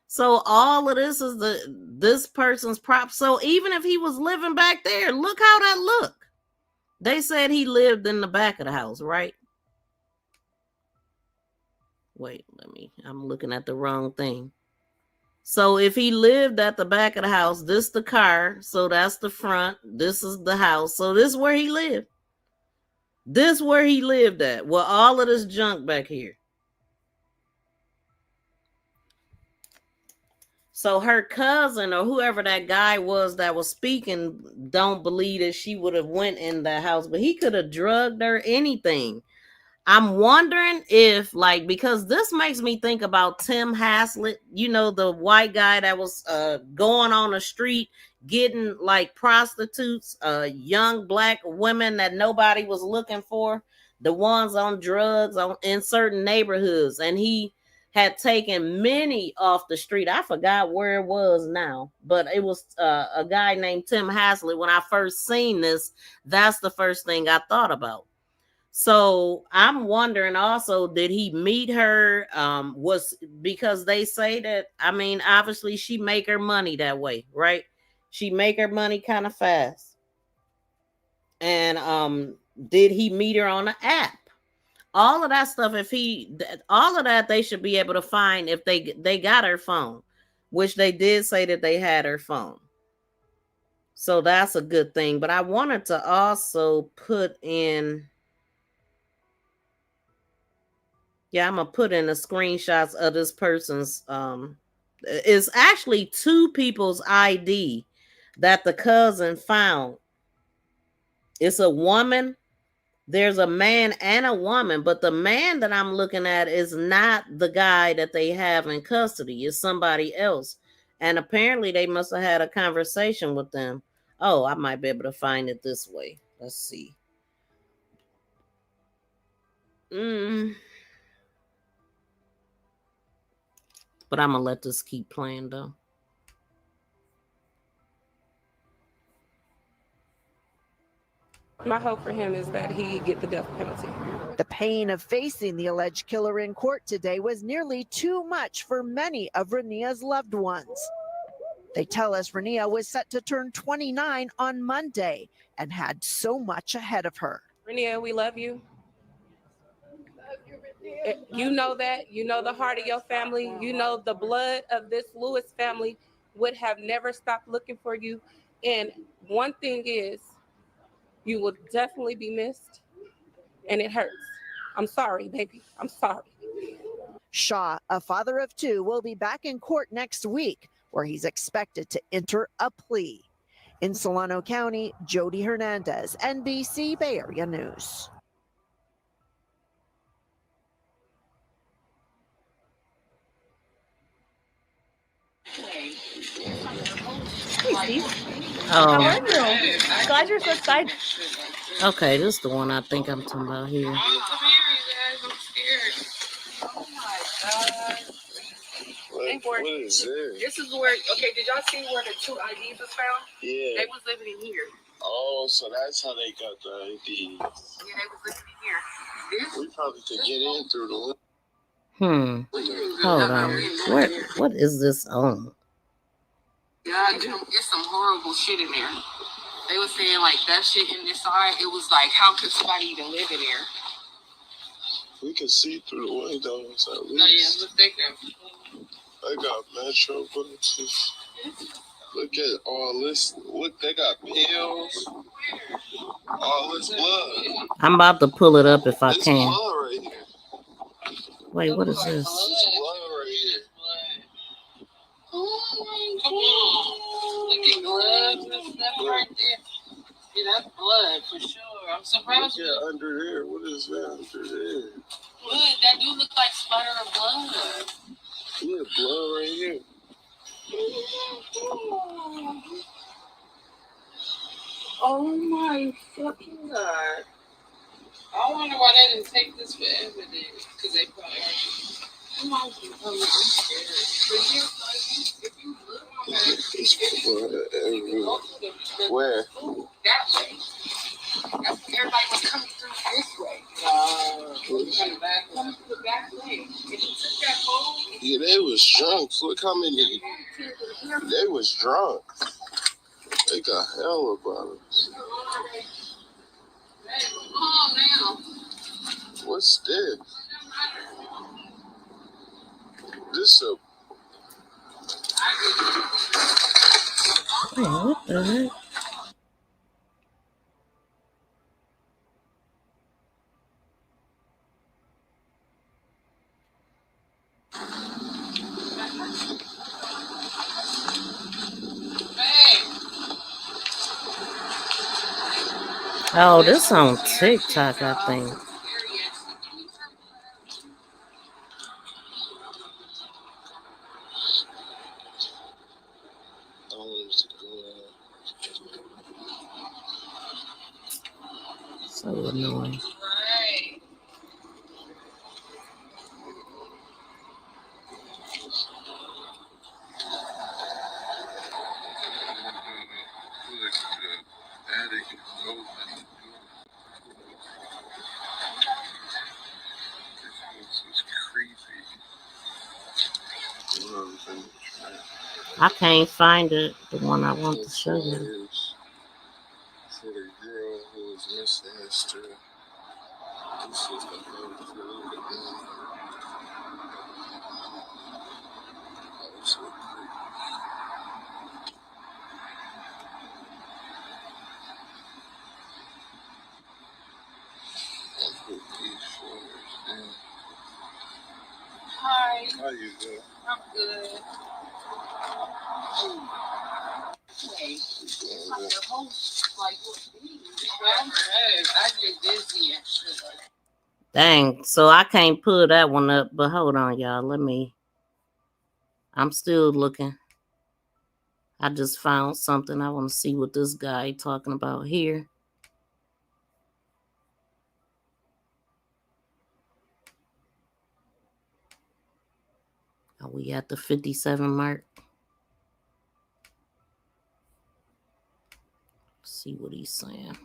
So all of this is this person's prop. So even if he was living back there, look how that look. They said he lived in the back of the house, right? Wait, I'm looking at the wrong thing. So if he lived at the back of the house, this the car, so that's the front, this is the house. So this is where he lived. This is where he lived at. Well, all of this junk back here. So her cousin or whoever that guy was that was speaking don't believe that she would have went in that house, but he could have drugged her, anything. I'm wondering if, like, because this makes me think about Tim Haslett, you know, the white guy that was going on the street getting like prostitutes, young black women that nobody was looking for, the ones on drugs in certain neighborhoods, and he had taken many off the street. I forgot where it was now, but it was a guy named Tim Haslett. When I first seen this, that's the first thing I thought about. So I'm wondering also, did he meet her? Was because they say that, I mean, obviously she make her money that way, right? She make her money kind of fast. And did he meet her on an app? All of that stuff, all of that, they should be able to find if they got her phone, which they did say that they had her phone. So that's a good thing. But I wanted to also put in, yeah, I'm gonna put in the screenshots of this person's it's actually two people's ID that the cousin found. It's a woman, there's a man and a woman, but the man that I'm looking at is not the guy that they have in custody. It's somebody else. And apparently they must have had a conversation with them. Oh, I might be able to find it this way. Let's see. But I'm gonna let this keep playing though. My hope for him is that he get the death penalty. The pain of facing the alleged killer in court today was nearly too much for many of Renia's loved ones. They tell us Renia was set to turn 29 on Monday and had so much ahead of her. Renia, we love you. You know that. You know the heart of your family. You know the blood of this Lewis family would have never stopped looking for you. And one thing is, you will definitely be missed, and it hurts. I'm sorry, baby. I'm sorry. Shaw, a father of two, will be back in court next week, where he's expected to enter a plea. In Solano County, Jody Hernandez, NBC Bay Area News. Hey, Steve. Oh. How are you? Glad you're so excited. Okay, this is the one I think I'm talking about here. I'm scared. Oh my God. What is this? This is where, okay, did y'all see where the two IDs was found? Yeah. They was living in here. Oh, so that's how they got the IDs. Yeah, they was living in here. We probably could get in through the window. Hold on. What is this on? Yeah, it's some horrible shit in there. They was saying like that shit in this side, it was like, how could somebody even live in there? We could see through the windows at least. No, yeah, look, they can. I got metro buses. Look at all this. Look, they got pills. All this blood. I'm about to pull it up if I This can. blood right here. Wait, what is this? This blood right here. Oh my God. Look at gloves and stuff right there. Yeah, that's blood for sure. I'm surprised. Look at under there. What is that under there? Blood. That do look like splatter of blood. Yeah, blood right here. Oh my fucking God. I wonder why they didn't take this forever then. Because they probably already. I'm scared. If you look on There's blood everywhere. Where? that way, that's when everybody was coming through this way. Coming through the back way. If you took that photo, Yeah, they was drunk. Look how many. They was drunk. They got hella bottles. hey, come on now. What's this? This a. Man, what the heck? Oh, this on TikTok, I think. So annoying. I can't find it, the one I want to show you. For the girl who was missing history. This is the Hi. How you doing? I'm good. Hey, your host, like, I get busy and shit like that. Dang, so I can't pull that one up, but hold on, y'all. I'm still looking. I just found something. I want to see what this guy talking about here. Are we at the 57 mark? Let's see what he's saying.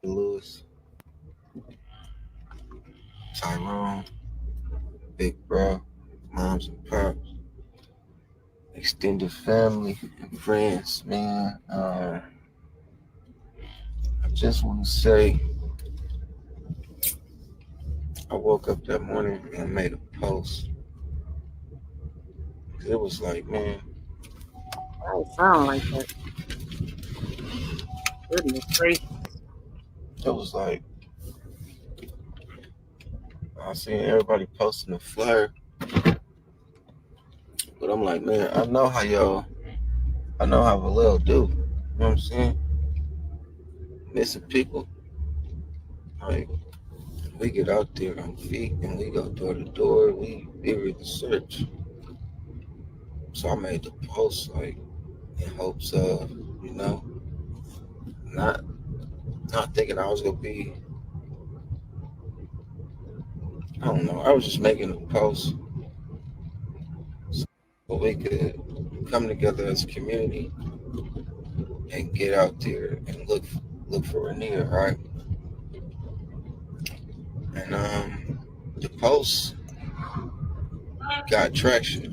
Lewis, Tyrone, Big Bro, moms and pops, extended family and friends, man. I just want to say, I woke up that morning and I made a post. It was like, man, I don't sound like that. Goodness gracious. it was like, I seen everybody posting a flyer, but I'm like, man, I know how Vallejo do. You know what I'm saying? Missing people. Like, we get out there on feet and we go door to door. We read the search. So I made the post like in hopes of, you know, not thinking I was gonna be. I don't know. I was just making a post so we could come together as a community and get out there and look for Renia, right? And the post got traction.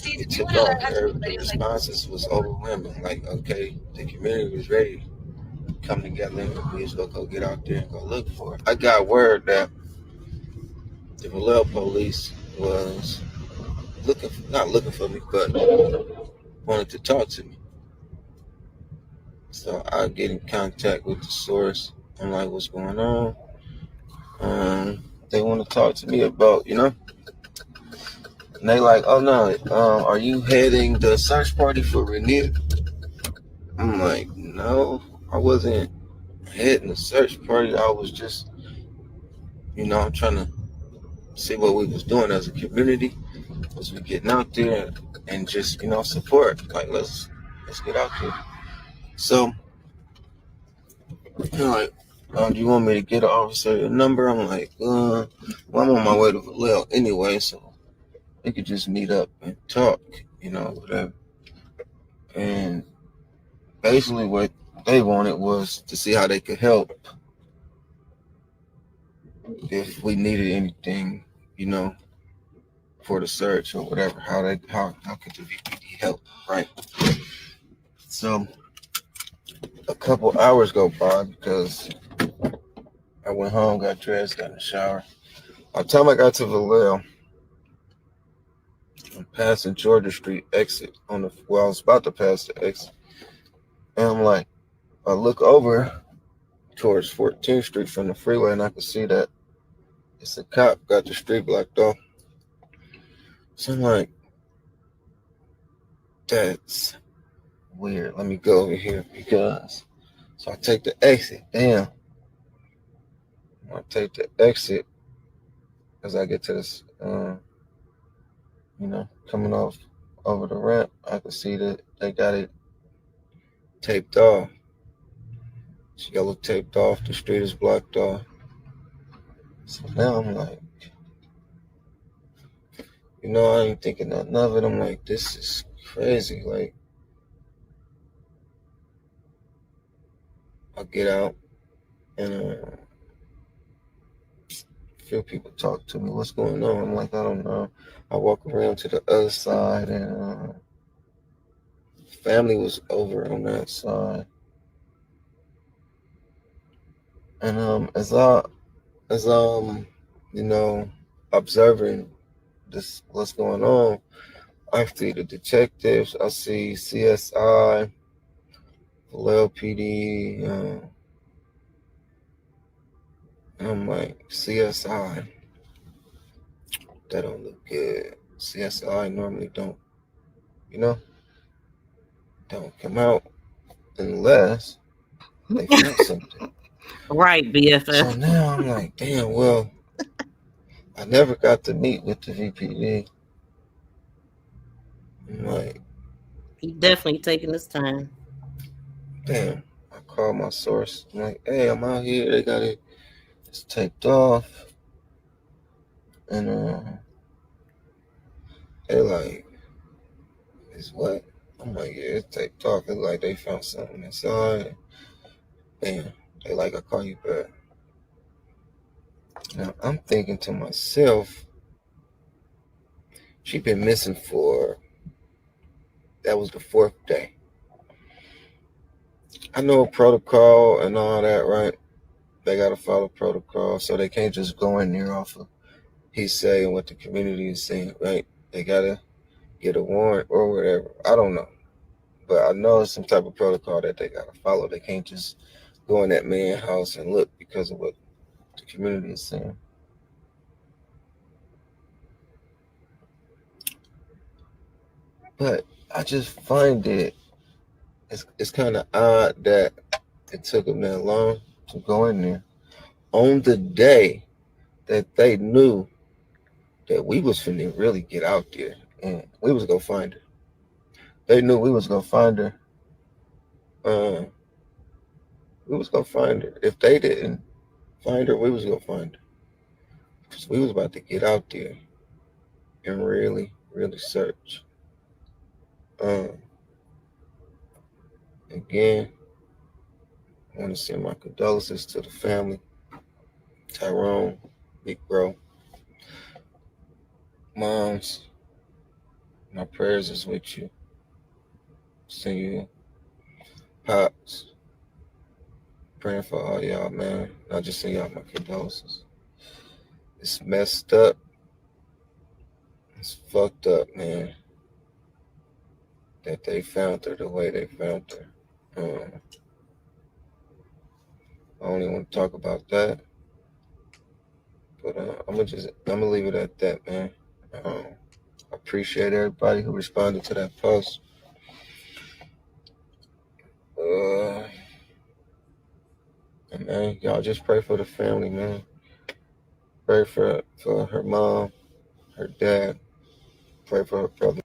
It took off. The responses was overwhelming. Like, okay, the community was ready to come together and we was gonna go get out there and go look for it. I got word that the Vallejo police was not looking for me, but wanted to talk to me. So I get in contact with the source. I'm like, what's going on? They want to talk to me about, you know, and they like, oh no, are you heading the search party for Renia? I'm like, no, I wasn't heading the search party. I was just, you know, I'm trying to see what we was doing as a community. Was we getting out there and just, you know, support? Like, let's get out there. So, you know, like, do you want me to get an officer number? I'm like, well, I'm on my way to Vallejo anyway, so we could just meet up and talk, you know, whatever. And basically what they wanted was to see how they could help if we needed anything, you know, for the search or whatever, how could the VPD help, right? So a couple hours go by because I went home, got dressed, got in the shower, By the time I got to Vallejo, I'm passing Georgia Street exit I was about to pass the exit. And I'm like, I look over towards 14th Street from the freeway and I can see that it's a cop got the street blocked off. So I'm like, that's weird. Let me go over here because. So I take the exit. Damn. I take the exit as I get to this, coming off over the ramp. I can see that they got it taped off. It's yellow taped off. The street is blocked off. So now I'm like, I ain't thinking nothing of it. I'm like, this is crazy. Like, I get out and a few people talk to me. What's going on? I'm like, I don't know. I walk around to the other side and family was over on that side. And as observing this what's going on, I see the detectives, I see CSI, LPD, and I'm like, CSI, that don't look good. CSI normally you know, don't come out unless they found something. Right, BFF. So now I'm like, damn, well, I never got to meet with the VPD. I'm like, He definitely taking his time. damn. I call my source. I'm like, hey, I'm out here. They got it's taped off. And they like, it's what? I'm like, yeah, it's taped off. It's like they found something inside. Damn. They like, I'll call you back. Now I'm thinking to myself, she been missing that was the 4th day. I know protocol and all that, right? They got to follow protocol, so they can't just go in there off of he saying what the community is saying, right? They got to get a warrant or whatever. I don't know. But I know it's some type of protocol that they got to follow. They can't just go in that man's house and look because of what the community is saying. But I just find it's kind of odd that it took them that long to go in there on the day that they knew that we was finna really get out there and we was gonna find her. They knew we was gonna find her. We was gonna find her. If they didn't find her, we was gonna find her. Because we was about to get out there and really, really search. Um, Again, I want to send my condolences to the family. Tyrone, Big Bro, Moms, my prayers is with you. Send you Pops. Praying for all y'all, man. I just send y'all my condolences. It's messed up. It's fucked up, man. That they found her the way they found her. I don't even want to talk about that. But I'm gonna leave it at that, man. I appreciate everybody who responded to that post. And man, y'all just pray for the family, man. Pray for her mom, her dad. Pray for her brother.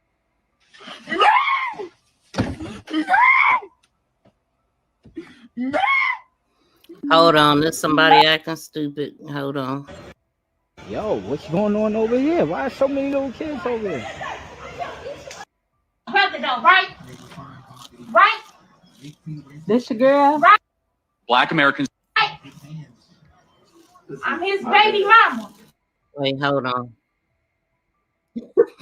Hold on, there's somebody acting stupid. Hold on. Yo, what's going on over here? Why are so many little kids over here? Brother though, right? Right? This your girl? Right? Black Americans. I'm his baby mama. Wait, hold on.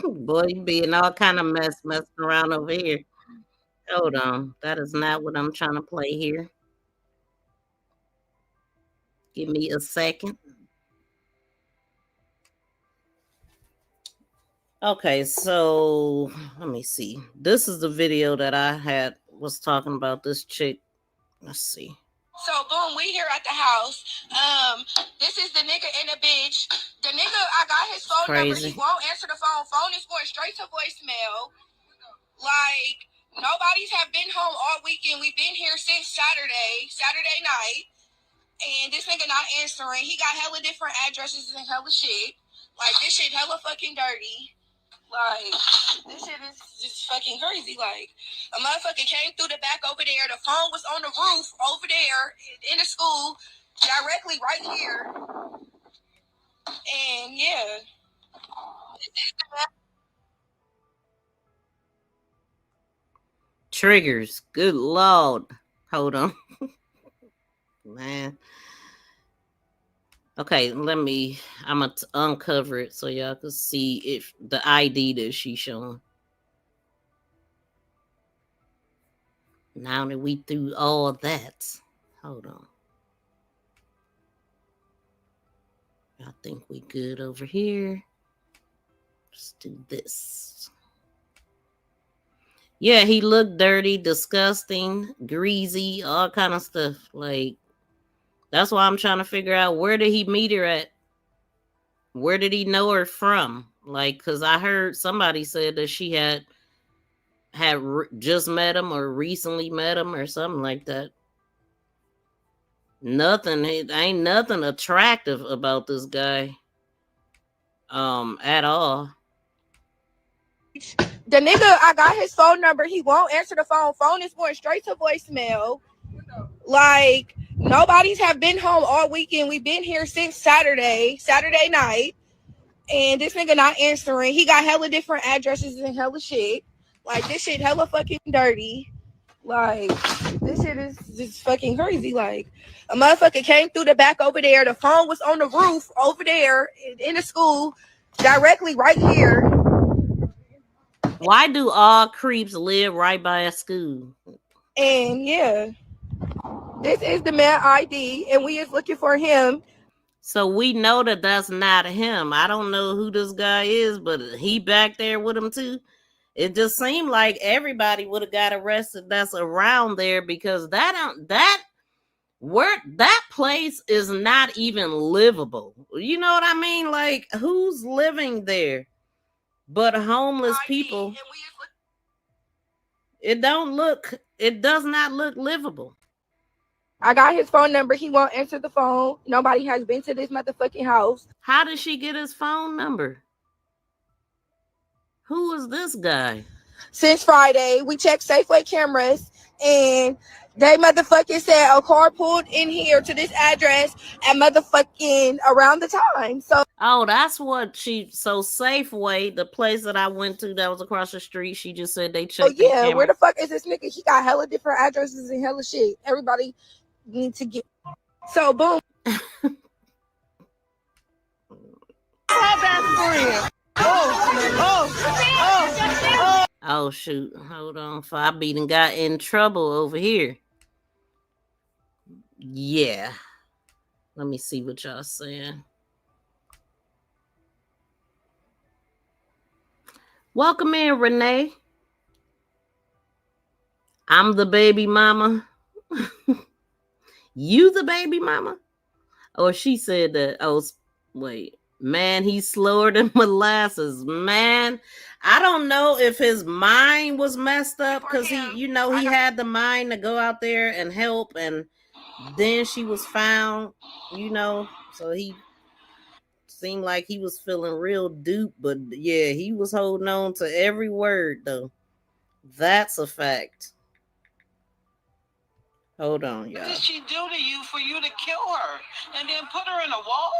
Boy, you being all kind of messing around over here. Hold on. That is not what I'm trying to play here. Give me a second. Okay, so let me see. This is the video that I was talking about this chick. Let's see. So boom, we here at the house. This is the nigga and the bitch. The nigga, I got his phone number. He won't answer the phone. Phone is going straight to voicemail. Like nobody's have been home all weekend. We've been here since Saturday night, and this nigga not answering. He got hella different addresses and hella shit. Like this shit hella fucking dirty. Like, this shit is just fucking crazy. Like, a motherfucker came through the back over there. The phone was on the roof over there in the school, directly right here. And yeah. Triggers. Good Lord. Hold on. Man. Okay, I'm going to uncover it so y'all can see if the ID that she's showing. Now that we through all that, hold on. I think we good over here. Let's do this. Yeah, he looked dirty, disgusting, greasy, all kind of stuff. Like, that's why I'm trying to figure out, where did he meet her at? Where did he know her from? Like, because I heard somebody said that she had just met him or recently met him or something like that. Ain't nothing attractive about this guy at all. The nigga, I got his phone number. He won't answer the phone. Phone is going straight to voicemail. Like, nobody's have been home all weekend. We've been here since Saturday night. And this nigga not answering. He got hella different addresses and hella shit. Like, this shit hella fucking dirty. Like, this shit is just fucking crazy. Like, a motherfucker came through the back over there. The phone was on the roof over there in the school, directly right here. Why do all creeps live right by a school? And yeah, this is the man ID, and we is looking for him. So we know that that's not him. I don't know who this guy is, but he back there with him too. It just seemed like everybody would have got arrested that's around there, because that place is not even livable. You know what I mean? Like, who's living there but homeless people? It does not look livable. I got his phone number. He won't answer the phone. Nobody has been to this motherfucking house. How did she get his phone number? Who is this guy? Since Friday, we checked Safeway cameras, and they motherfucking said a car pulled in here to this address at motherfucking around the time. So, oh, that's what so Safeway, the place that I went to that was across the street, she just said they checked. Oh yeah, where the fuck is this nigga? He got hella different addresses and hella shit. Everybody need to get. So boom. Oh shoot, hold on, I beaten got in trouble over here. Yeah, let me see what y'all saying. Welcome in, Renee. I'm the baby mama. You the baby mama? Or she said that. Oh, wait. Man, he's slower than molasses. Man, I don't know if his mind was messed up, because he had the mind to go out there and help, and then she was found, so he seemed like he was feeling real duped, but yeah, he was holding on to every word, though. That's a fact. Hold on, y'all. What did she do to you for you to kill her and then put her in a wall?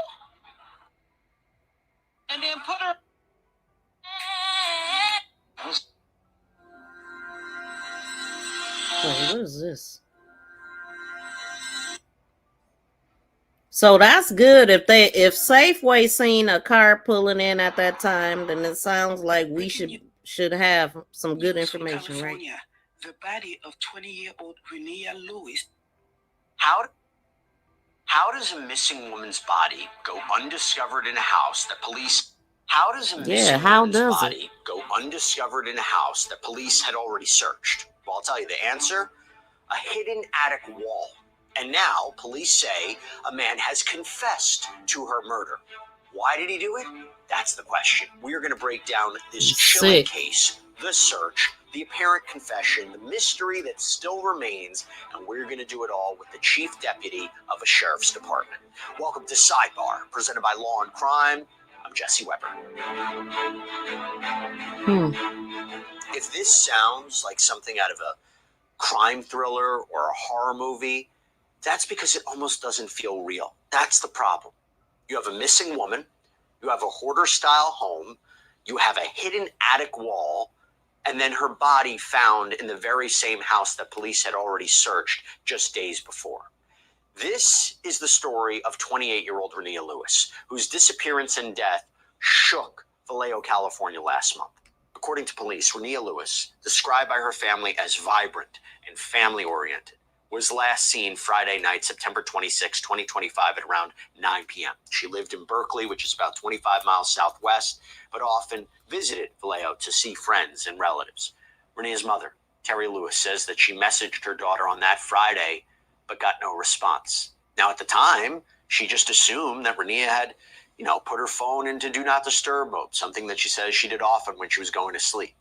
And then put her. Oh, what is this? So that's good. If Safeway seen a car pulling in at that time, then it sounds like we should have some good information, right? The body of 20-year-old Renia Lewis. How does a missing woman's body go undiscovered in a house that police How does a Yeah, missing how woman's does it? body go undiscovered in a house that police had already searched? Well, I'll tell you the answer. A hidden attic wall. And now police say a man has confessed to her murder. Why did he do it? That's the question. We're going to break down this chilling Sick. case, the search, the apparent confession, the mystery that still remains, and we're going to do it all with the chief deputy of a sheriff's department. Welcome to Sidebar, presented by Law and Crime. I'm Jesse Weber. If this sounds like something out of a crime thriller or a horror movie, that's because it almost doesn't feel real. That's the problem. You have a missing woman, you have a hoarder-style home, you have a hidden attic wall, and then her body found in the very same house that police had already searched just days before. This is the story of 28-year-old Renia Lewis, whose disappearance and death shook Vallejo, California last month. According to police, Renia Lewis, described by her family as vibrant and family-oriented, was last seen Friday night, September 26, 2025 at around 9 p.m. She lived in Berkeley, which is about 25 miles southwest, but often visited Vallejo to see friends and relatives. Renia's mother, Terry Lewis, says that she messaged her daughter on that Friday, but got no response. Now, at the time, she just assumed that Renia had, put her phone into Do Not Disturb mode, something that she says she did often when she was going to sleep.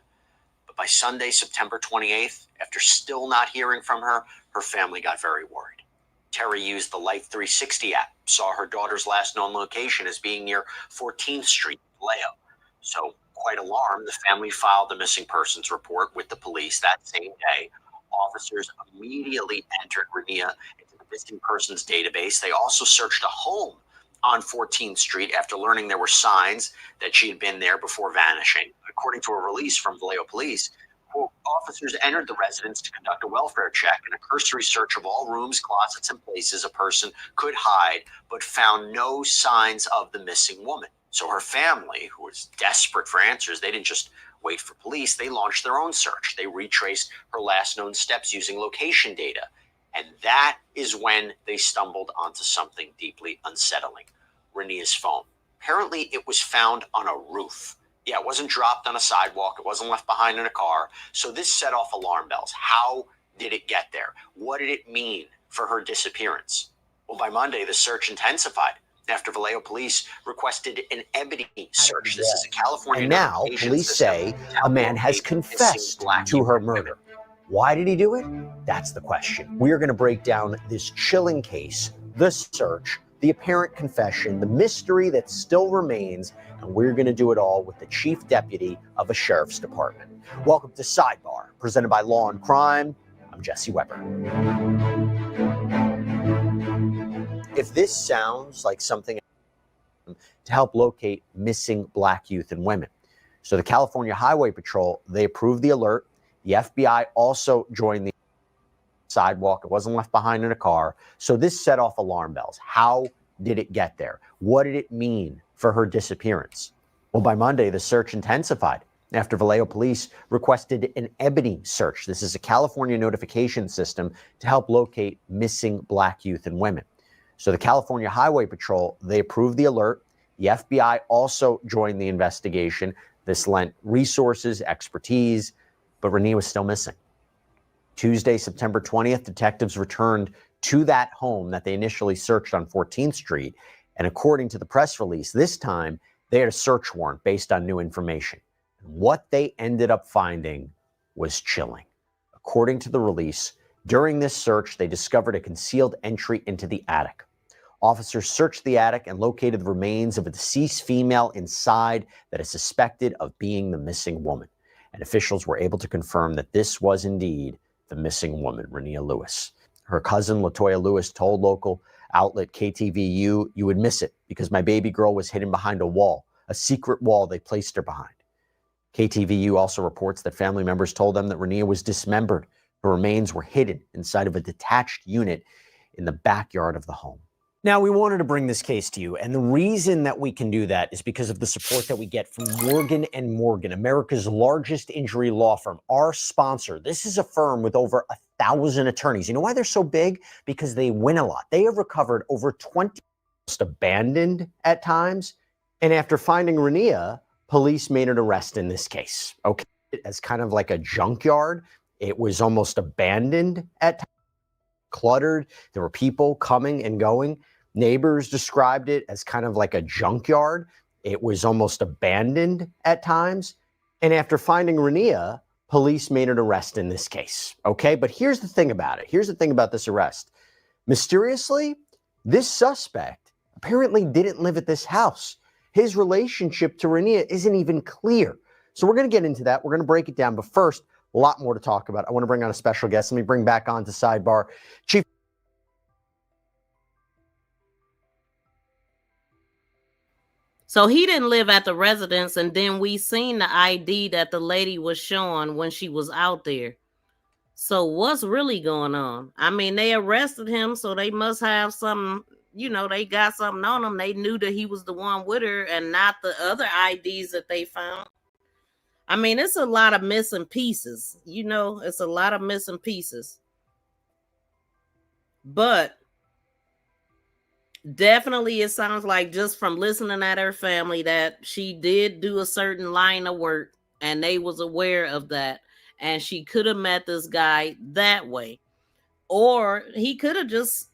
But by Sunday, September 28th, after still not hearing from her, her family got very worried. Terry used the Life 360 app, saw her daughter's last known location as being near 14th Street, Vallejo. So, quite alarmed, the family filed the missing persons report with the police that same day. Officers immediately entered Renia into the missing persons database. They also searched a home on 14th Street after learning there were signs that she had been there before vanishing. According to a release from Vallejo Police, quote, officers entered the residence to conduct a welfare check and a cursory search of all rooms, closets, and places a person could hide, but found no signs of the missing woman. So her family, who was desperate for answers, they didn't just wait for police. They launched their own search. They retraced her last known steps using location data. And that is when they stumbled onto something deeply unsettling. Renia's phone. Apparently, it was found on a roof. Yeah, it wasn't dropped on a sidewalk. It wasn't left behind in a car. So this set off alarm bells. How did it get there? What did it mean for her disappearance? Well, by Monday, the search intensified after Vallejo police requested an ebony search. This is a California. And now police say a man has confessed to her murder. Why did he do it? That's the question. We're going to break down this chilling case, the search, the apparent confession, the mystery that still remains, and we're going to do it all with the chief deputy of a sheriff's department. Welcome to Sidebar, presented by Law and Crime. I'm Jesse Weber. If this sounds like something to help locate missing Black youth and women. So the California Highway Patrol, they approved the alert. The FBI also joined the sidewalk. It wasn't left behind in a car. So this set off alarm bells. How did it get there? What did it mean for her disappearance? Well, by Monday, the search intensified after Vallejo police requested an ebony search. This is a California notification system to help locate missing Black youth and women. So the California Highway Patrol, they approved the alert. The FBI also joined the investigation. This lent resources, expertise, but Renia was still missing. Tuesday, September 20th, detectives returned to that home that they initially searched on 14th Street. And according to the press release, this time they had a search warrant based on new information. What they ended up finding was chilling. According to the release, during this search, they discovered a concealed entry into the attic. Officers searched the attic and located the remains of a deceased female inside that is suspected of being the missing woman. And officials were able to confirm that this was indeed the missing woman, Renia Lewis. Her cousin, Latoya Lewis, told local outlet KTVU, "You would miss it because my baby girl was hidden behind a wall, a secret wall they placed her behind." KTVU also reports that family members told them that Renia was dismembered. Her remains were hidden inside of a detached unit in the backyard of the home. Now, we wanted to bring this case to you, and the reason that we can do that is because of the support that we get from Morgan & Morgan, America's largest injury law firm, our sponsor. This is a firm with over 1,000 attorneys. You know why they're so big? Because they win a lot. They have recovered over 20 abandoned at times And after finding Renia, police made an arrest in this case. Okay, as kind of like a junkyard. It was almost abandoned at times, cluttered. There were people coming and going. Neighbors described it as kind of like a junkyard. It was almost abandoned at times. And after finding Renia, police made an arrest in this case. Okay, but here's the thing about it. Here's the thing about this arrest. Mysteriously, this suspect apparently didn't live at this house. His relationship to Renia isn't even clear. So we're going to get into that. We're going to break it down. But first, a lot more to talk about. I want to bring on a special guest. Let me bring back on to Sidebar Chief. So he didn't live at the residence, and then we seen the ID that the lady was showing when she was out there. So what's really going on? I mean, they arrested him, so they must have some, they got something on him. They knew that he was the one with her and not the other IDs that they found. I mean, it's a lot of missing pieces. It's a lot of missing pieces. But definitely it sounds like, just from listening at her family, that she did do a certain line of work and they was aware of that, and she could have met this guy that way, or he could have just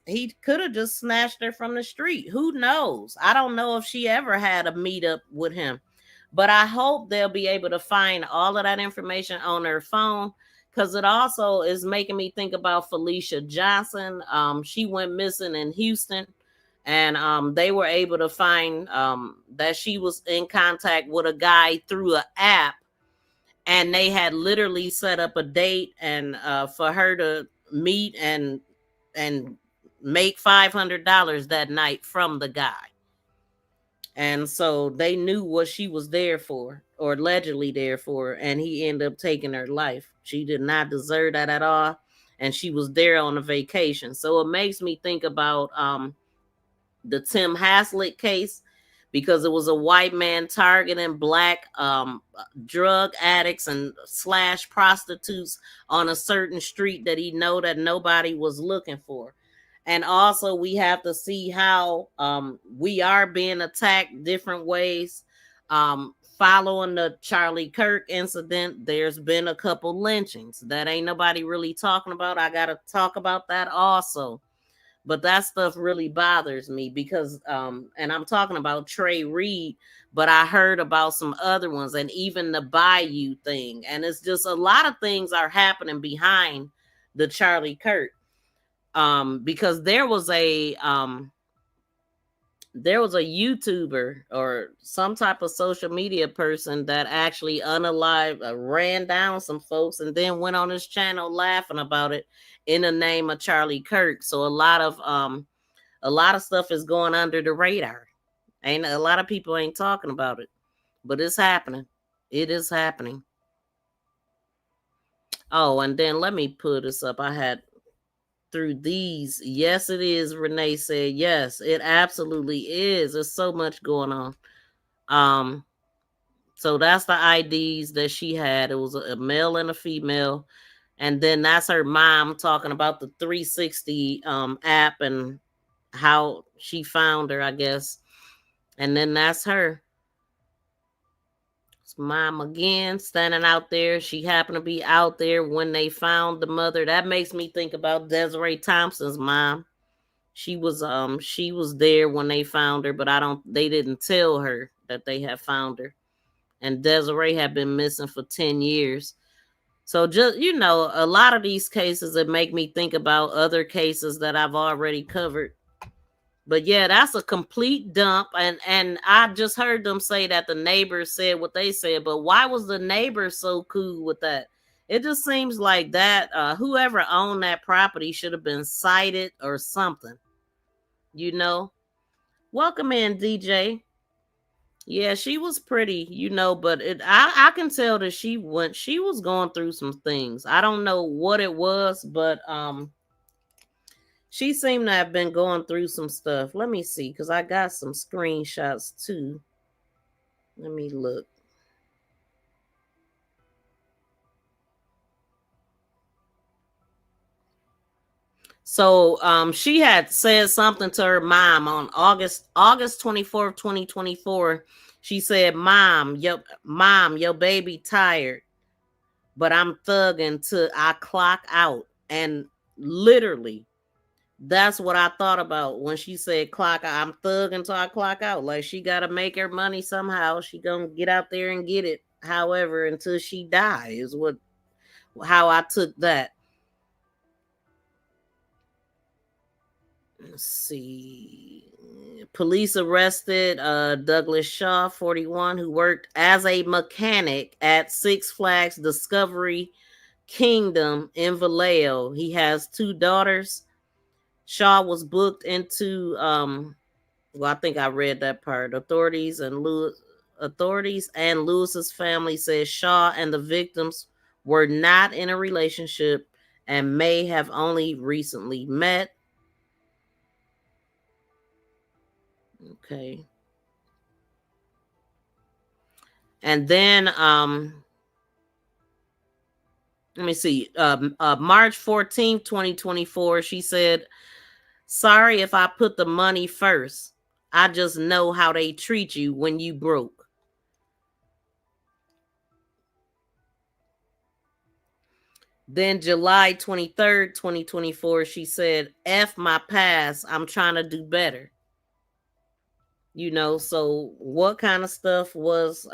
snatched her from the street. Who knows? I don't know if she ever had a meetup with him, but I hope they'll be able to find all of that information on her phone, because it also is making me think about Felicia Johnson. She went missing in Houston, and they were able to find that she was in contact with a guy through an app, and they had literally set up a date and for her to meet and make $500 that night from the guy. And so they knew what she was there for, or allegedly there for, and he ended up taking her life. She did not deserve that at all, and she was there on a vacation. So it makes me think about the Tim Haslett case, because it was a white man targeting black drug addicts and / prostitutes on a certain street that he know that nobody was looking for. And also we have to see how we are being attacked different ways. Following the Charlie Kirk incident, there's been a couple lynchings that ain't nobody really talking about. I gotta talk about that also. But that stuff really bothers me because and I'm talking about Trey Reed, but I heard about some other ones, and even the Bayou thing. And it's just a lot of things are happening behind the Charlie Kirk. Because there was a YouTuber or some type of social media person that actually unalived, ran down some folks, and then went on his channel laughing about it in the name of Charlie Kirk. So a lot of stuff is going under the radar. Ain't a lot of people ain't talking about it, but it's happening. It is happening. Oh, and then let me put this up. I had through these. Yes, it is. Renee said, yes, it absolutely is. There's so much going on. So that's the IDs that she had. It was a male and a female. And then that's her mom talking about the 360 app and how she found her, I guess. And then that's her. It's mom again, standing out there. She happened to be out there when they found the mother. That makes me think about Desiree Thompson's mom. She was there when they found her, but they didn't tell her that they had found her. And Desiree had been missing for 10 years. So just, a lot of these cases that make me think about other cases that I've already covered. But yeah, that's a complete dump. And I just heard them say that the neighbors said what they said, but why was the neighbor so cool with that? It just seems like that whoever owned that property should have been cited or something. Welcome in, DJ. Yeah, she was pretty, but I can tell that she was going through some things. I don't know what it was, but she seemed to have been going through some stuff. Let me see, because I got some screenshots too. Let me look. So she had said something to her mom on August 24th, 2024. She said, mom, your baby tired, but I'm thugging till I clock out. And literally, that's what I thought about when she said clock out. I'm thugging until I clock out. Like, she gotta make her money somehow. She gonna get out there and get it. However, until she dies, how I took that. Let's see. Police arrested Douglas Shaw, 41, who worked as a mechanic at Six Flags Discovery Kingdom in Vallejo. He has 2 daughters. Shaw was booked into well, I think I read that part. Authorities and Lewis's family said Shaw and the victims were not in a relationship and may have only recently met. Okay. And then let me see. March 14th, 2024, she said, sorry if I put the money first. I just know how they treat you when you broke. Then July 23rd, 2024, she said, F my past. I'm trying to do better. So what kind of stuff was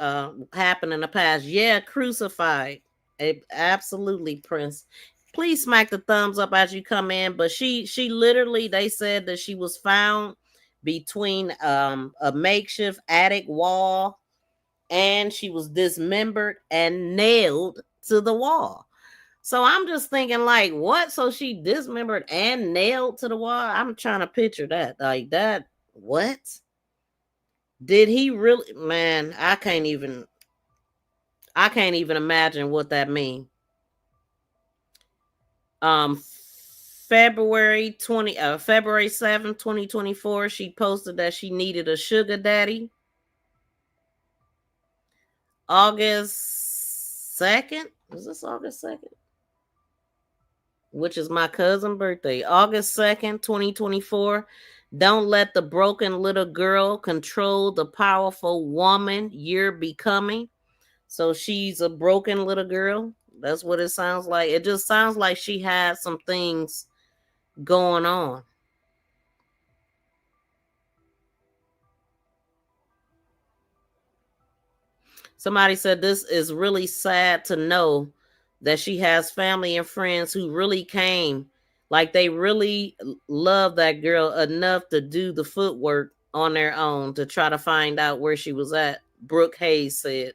happening in the past? Yeah, crucified. Absolutely, Prince. Please smack the thumbs up as you come in. But she literally, they said that she was found between a makeshift attic wall, and she was dismembered and nailed to the wall. So I'm just thinking, like, what? So she dismembered and nailed to the wall? I'm trying to picture that. Like that. What? Did he really? Man, I can't even imagine what that means. February 7th, 2024, she posted that she needed a sugar daddy. August 2nd? Is this August 2nd? Which is my cousin's birthday. August 2nd, 2024. Don't let the broken little girl control the powerful woman you're becoming. So she's a broken little girl. That's what it sounds like. It just sounds like she had some things going on. Somebody said this is really sad to know that she has family and friends who really came. Like, they really love that girl enough to do the footwork on their own to try to find out where she was at. Brooke Hayes said,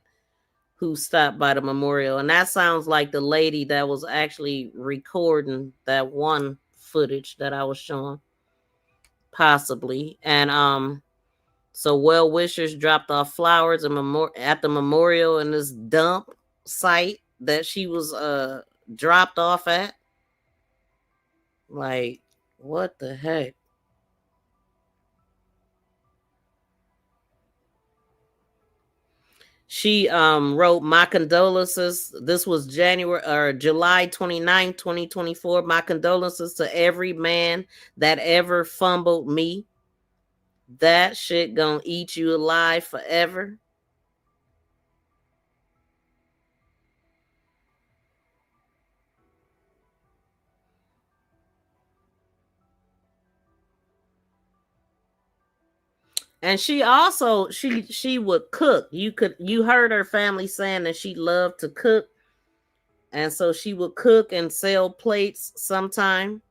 who stopped by the memorial. And that sounds like the lady that was actually recording that one footage that I was showing. Possibly. And so well wishers dropped off flowers at the memorial in this dump site that she was dropped off at. Like, what the heck? She wrote, my condolences. This was July 29th, 2024. My condolences to every man that ever fumbled me. That shit gonna eat you alive forever. And she also she would cook. You heard her family saying that she loved to cook. And so she would cook and sell plates sometime.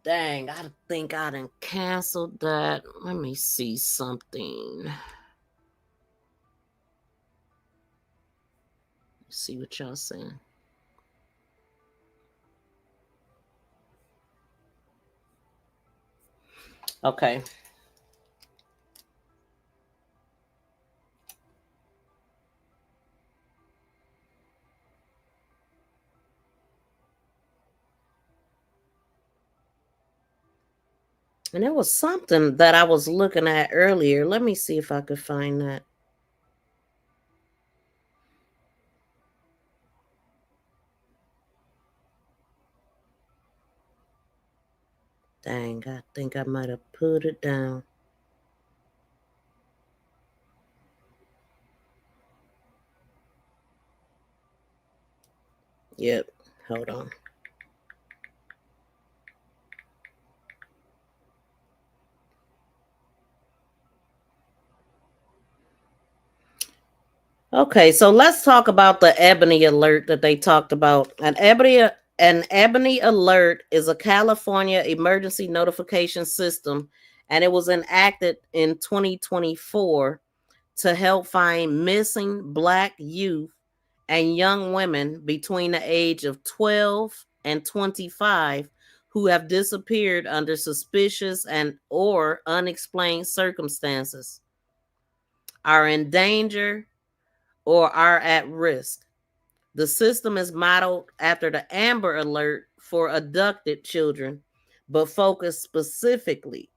Dang, I think I done canceled that. Let me see something. See what y'all saying. Okay. And there was something that I was looking at earlier. Let me see if I could find that. Dang, I think I might have put it down. Yep, hold on. Okay, so let's talk about the Ebony Alert that they talked about. An Ebony Alert is a California emergency notification system, and it was enacted in 2024 to help find missing Black youth and young women between the age of 12 and 25 who have disappeared under suspicious and or unexplained circumstances, are in danger, or are at risk. The system is modeled after the Amber Alert for abducted children, but focused specifically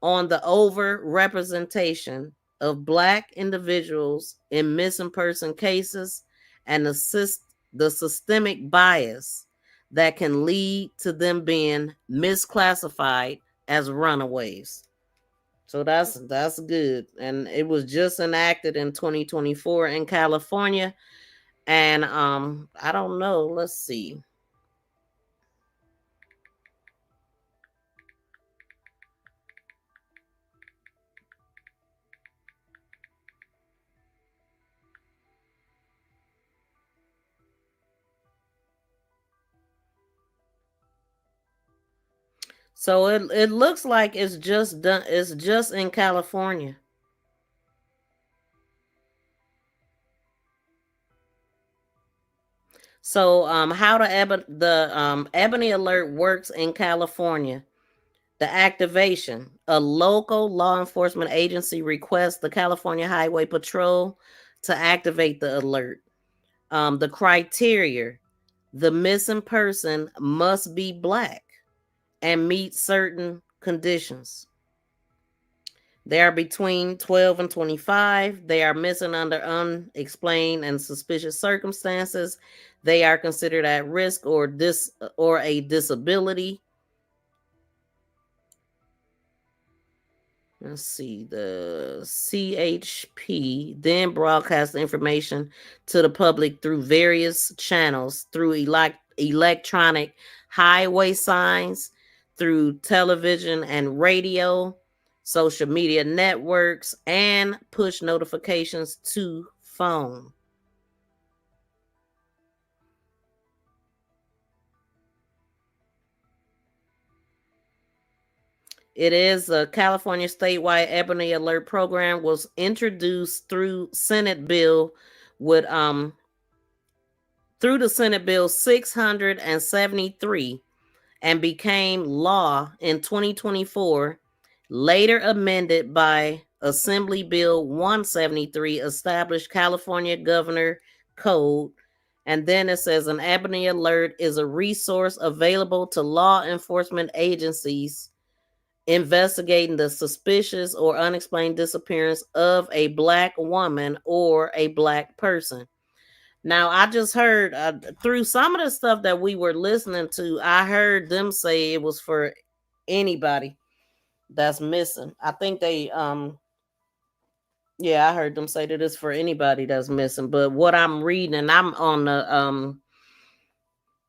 on the overrepresentation of Black individuals in missing person cases and the systemic bias that can lead to them being misclassified as runaways. So that's good. And it was just enacted in 2024 in California. And I don't know, let's see. So it looks like it's just done, it's just in California. So how the Ebony Alert works in California. The activation. A local law enforcement agency requests the California Highway Patrol to activate the alert. The criteria. The missing person must be Black and meet certain conditions. They are between 12 and 25. They are missing under unexplained and suspicious circumstances. They are considered at risk or a disability. Let's see. The CHP then broadcasts information to the public through various channels, through electronic highway signs, through television and radio, social media networks, and push notifications to phone. It is a California statewide Ebony Alert program, was introduced through Senate bill with through the Senate Bill 673 and became law in 2024, later amended by Assembly Bill 173, established California Governor Code. And then it says an Ebony Alert is a resource available to law enforcement agencies investigating the suspicious or unexplained disappearance of a Black woman or a Black person. Now, I just heard through some of the stuff that we were listening to, I heard them say it was for anybody that's missing. I think yeah, I heard them say that it's for anybody that's missing. But what I'm reading, and I'm on the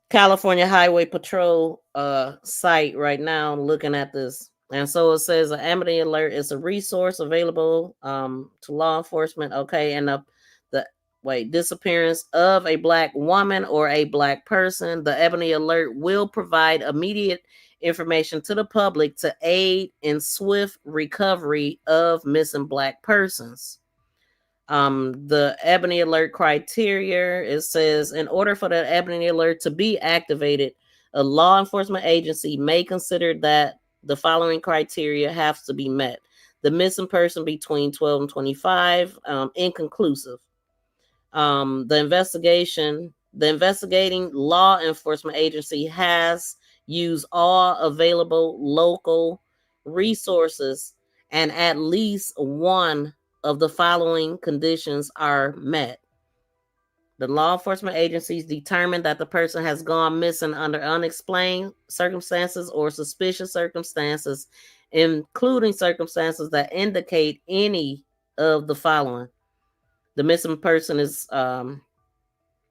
California Highway Patrol site right now looking at this. And so it says an Amity Alert is a resource available to law enforcement. Okay, and the disappearance of a Black woman or a Black person. The Ebony Alert will provide immediate information to the public to aid in swift recovery of missing Black persons. The Ebony Alert criteria, it says in order for the Ebony Alert to be activated, a law enforcement agency may consider that the following criteria have to be met. The missing person between 12 and 25, inconclusive. The investigating law enforcement agency has used all available local resources, and at least one of the following conditions are met. The law enforcement agencies determine that the person has gone missing under unexplained circumstances or suspicious circumstances, including circumstances that indicate any of the following. The missing person is the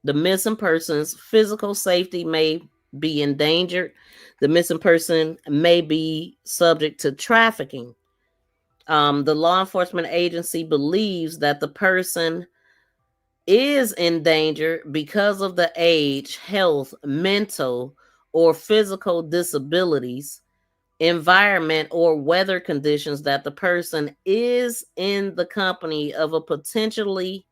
missing person's physical safety may be endangered. The missing person may be subject to trafficking. The law enforcement agency believes that the person is in danger because of the age, health, mental, or physical disabilities, environment, or weather conditions, that the person is in the company of a potentially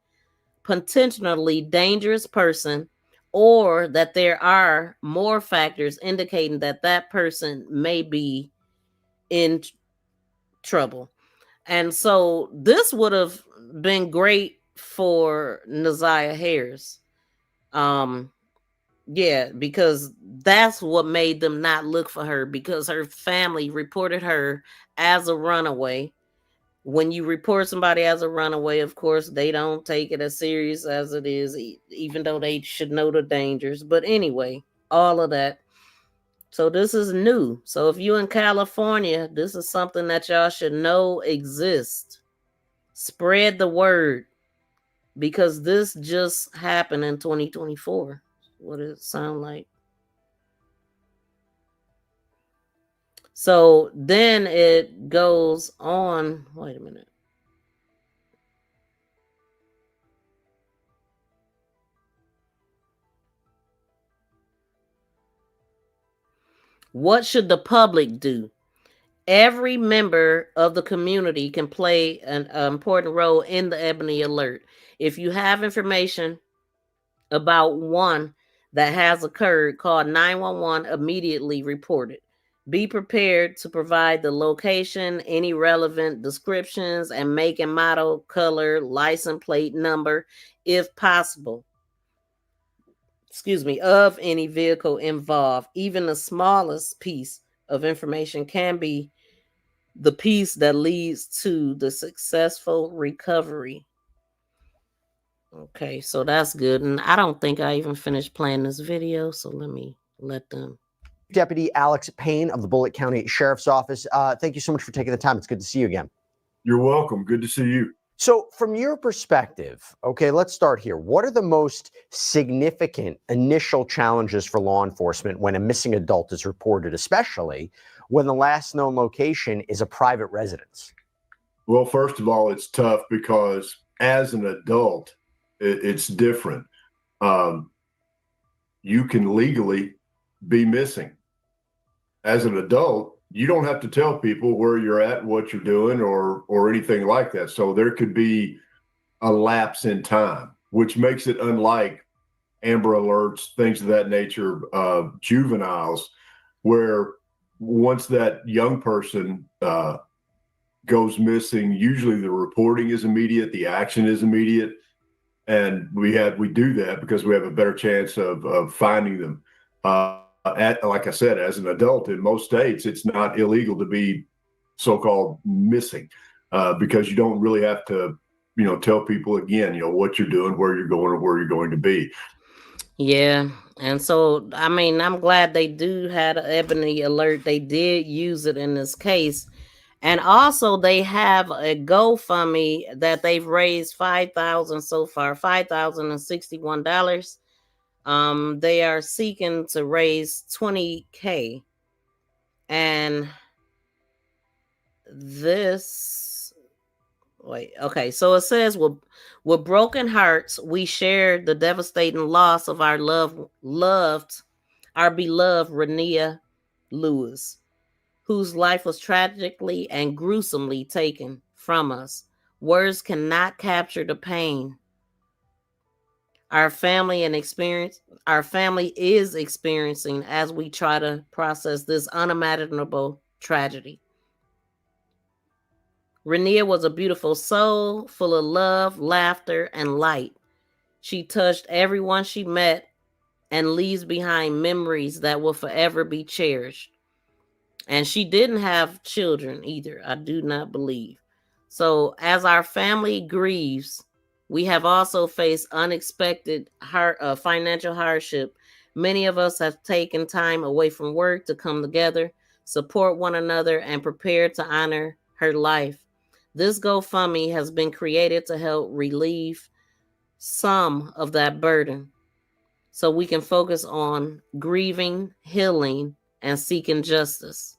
dangerous person, or that there are more factors indicating that that person may be in trouble. And so this would have been great for Naziah Harris. Um, yeah, because that's what made them not look for her, because her family reported her as a runaway. When you report somebody as a runaway, of course, they don't take it as serious as it is, even though they should know the dangers. But anyway, all of that. So this is new. So if you in California, this is something that y'all should know exists. Spread the word, because this just happened in 2024. What does it sound like? So then it goes on. Wait a minute. What should the public do? Every member of the community can play an important role in the Ebony Alert. If you have information about one that has occurred, call 911, immediately report it. Be prepared to provide the location, any relevant descriptions, and make and model, color, license plate number, if possible. Of any vehicle involved. Even the smallest piece of information can be the piece that leads to the successful recovery. Okay, so that's good. And I don't think I even finished playing this video, so let me let them. Deputy Alex Payne of the Bullitt County Sheriff's Office. Thank you so much for taking the time. It's good to see you again. You're welcome. Good to see you. So from your perspective, okay, let's start here. What are the most significant initial challenges for law enforcement when a missing adult is reported, especially when the last known location is a private residence? Well, first of all, it's tough because as an adult, it's different. You can legally be missing. As an adult, you don't have to tell people where you're at, what you're doing, or anything like that. So there could be a lapse in time, which makes it unlike Amber Alerts, things of that nature, juveniles, where once that young person goes missing, usually the reporting is immediate, the action is immediate, and we do that because we have a better chance of finding them. Like I said, as an adult in most states, it's not illegal to be so-called missing because you don't really have to, tell people again, what you're doing, where you're going, or where you're going to be. Yeah, and so I mean, I'm glad they do have an Ebony Alert. They did use it in this case, and also they have a GoFundMe that they've raised $5,000 so far, $5,061. They are seeking to raise $20,000, and this. Wait, okay. So it says, with broken hearts, we share the devastating loss of our beloved Renia Lewis, whose life was tragically and gruesomely taken from us. Words cannot capture the pain our family is experiencing as we try to process this unimaginable tragedy. Renia was a beautiful soul, full of love, laughter, and light. She touched everyone she met and leaves behind memories that will forever be cherished. And she didn't have children either, I do not believe. So, as our family grieves, we have also faced unexpected financial hardship. Many of us have taken time away from work to come together, support one another, and prepare to honor her life. This GoFundMe has been created to help relieve some of that burden so we can focus on grieving, healing, and seeking justice.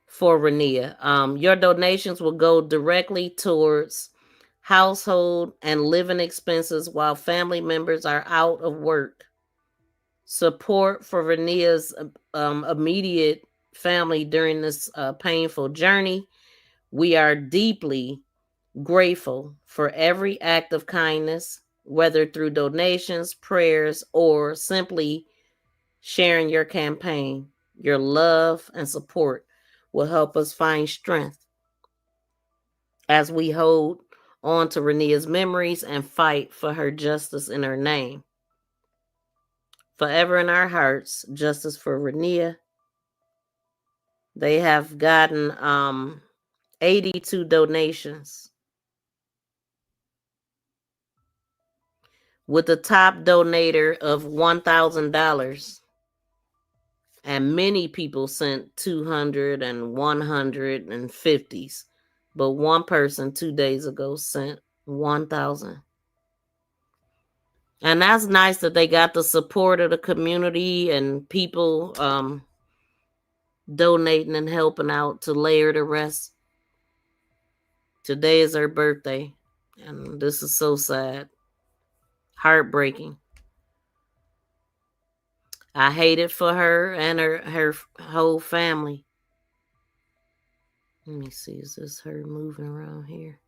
For Renia. Your donations will go directly towards household and living expenses while family members are out of work. Support for Renia's immediate family during this painful journey. We are deeply grateful for every act of kindness, whether through donations, prayers, or simply sharing your campaign. Your love and support will help us find strength as we hold on to Renia's memories and fight for her justice in her name. Forever in our hearts, justice for Renia. They have gotten 82 donations, with the top donator of $1,000. And many people sent 200 and 150s. But one person 2 days ago sent 1,000. And that's nice that they got the support of the community and people donating and helping out to lay her to rest. Today is her birthday, and this is so sad. Heartbreaking. I hate it for her and her whole family. Let me see, is this her moving around here?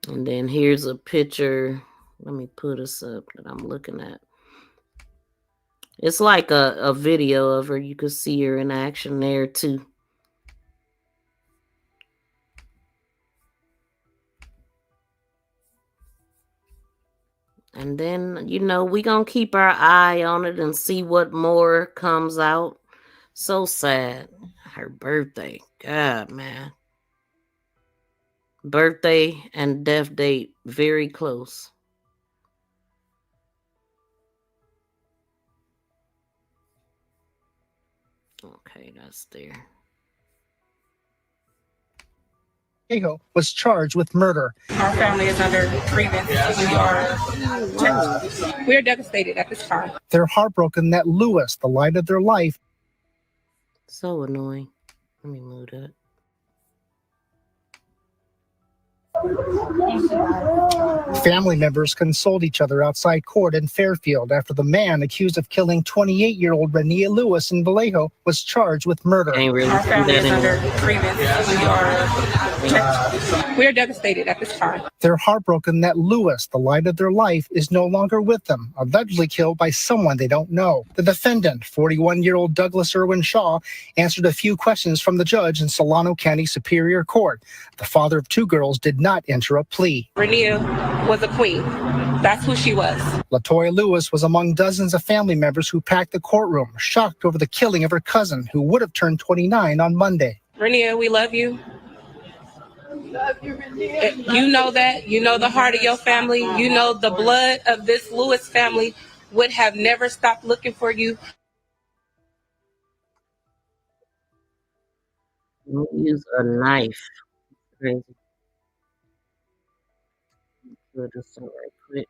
And then here's a picture. Let me put this up that I'm looking at. It's like a video of her. You could see her in action there too. And then, we gonna keep our eye on it and see what more comes out. So sad. Her birthday. God, man. Birthday and death date very close. Okay, that's there. Vallejo was charged with murder. Our family is under grievance. We are devastated at this time. They're heartbroken that Lewis, the light of their life, So annoying. Let me move that. family members consoled each other outside court in Fairfield after the man accused of killing 28-year-old Renia Lewis in Vallejo was charged with murder. Our family is under grievance. We are devastated at this time. They're heartbroken that Lewis, the light of their life, is no longer with them, allegedly killed by someone they don't know. The defendant, 41-year-old Douglas Irwin Shaw, answered a few questions from the judge in Solano County Superior Court. The father of two girls did not enter a plea. Renia was a queen. That's who she was. LaToya Lewis was among dozens of family members who packed the courtroom, shocked over the killing of her cousin, who would have turned 29 on Monday. Renia, we love you. You know that. You know the heart of your family. You know the blood of this Lewis family would have never stopped looking for you. Use a knife. Crazy. Do this right quick.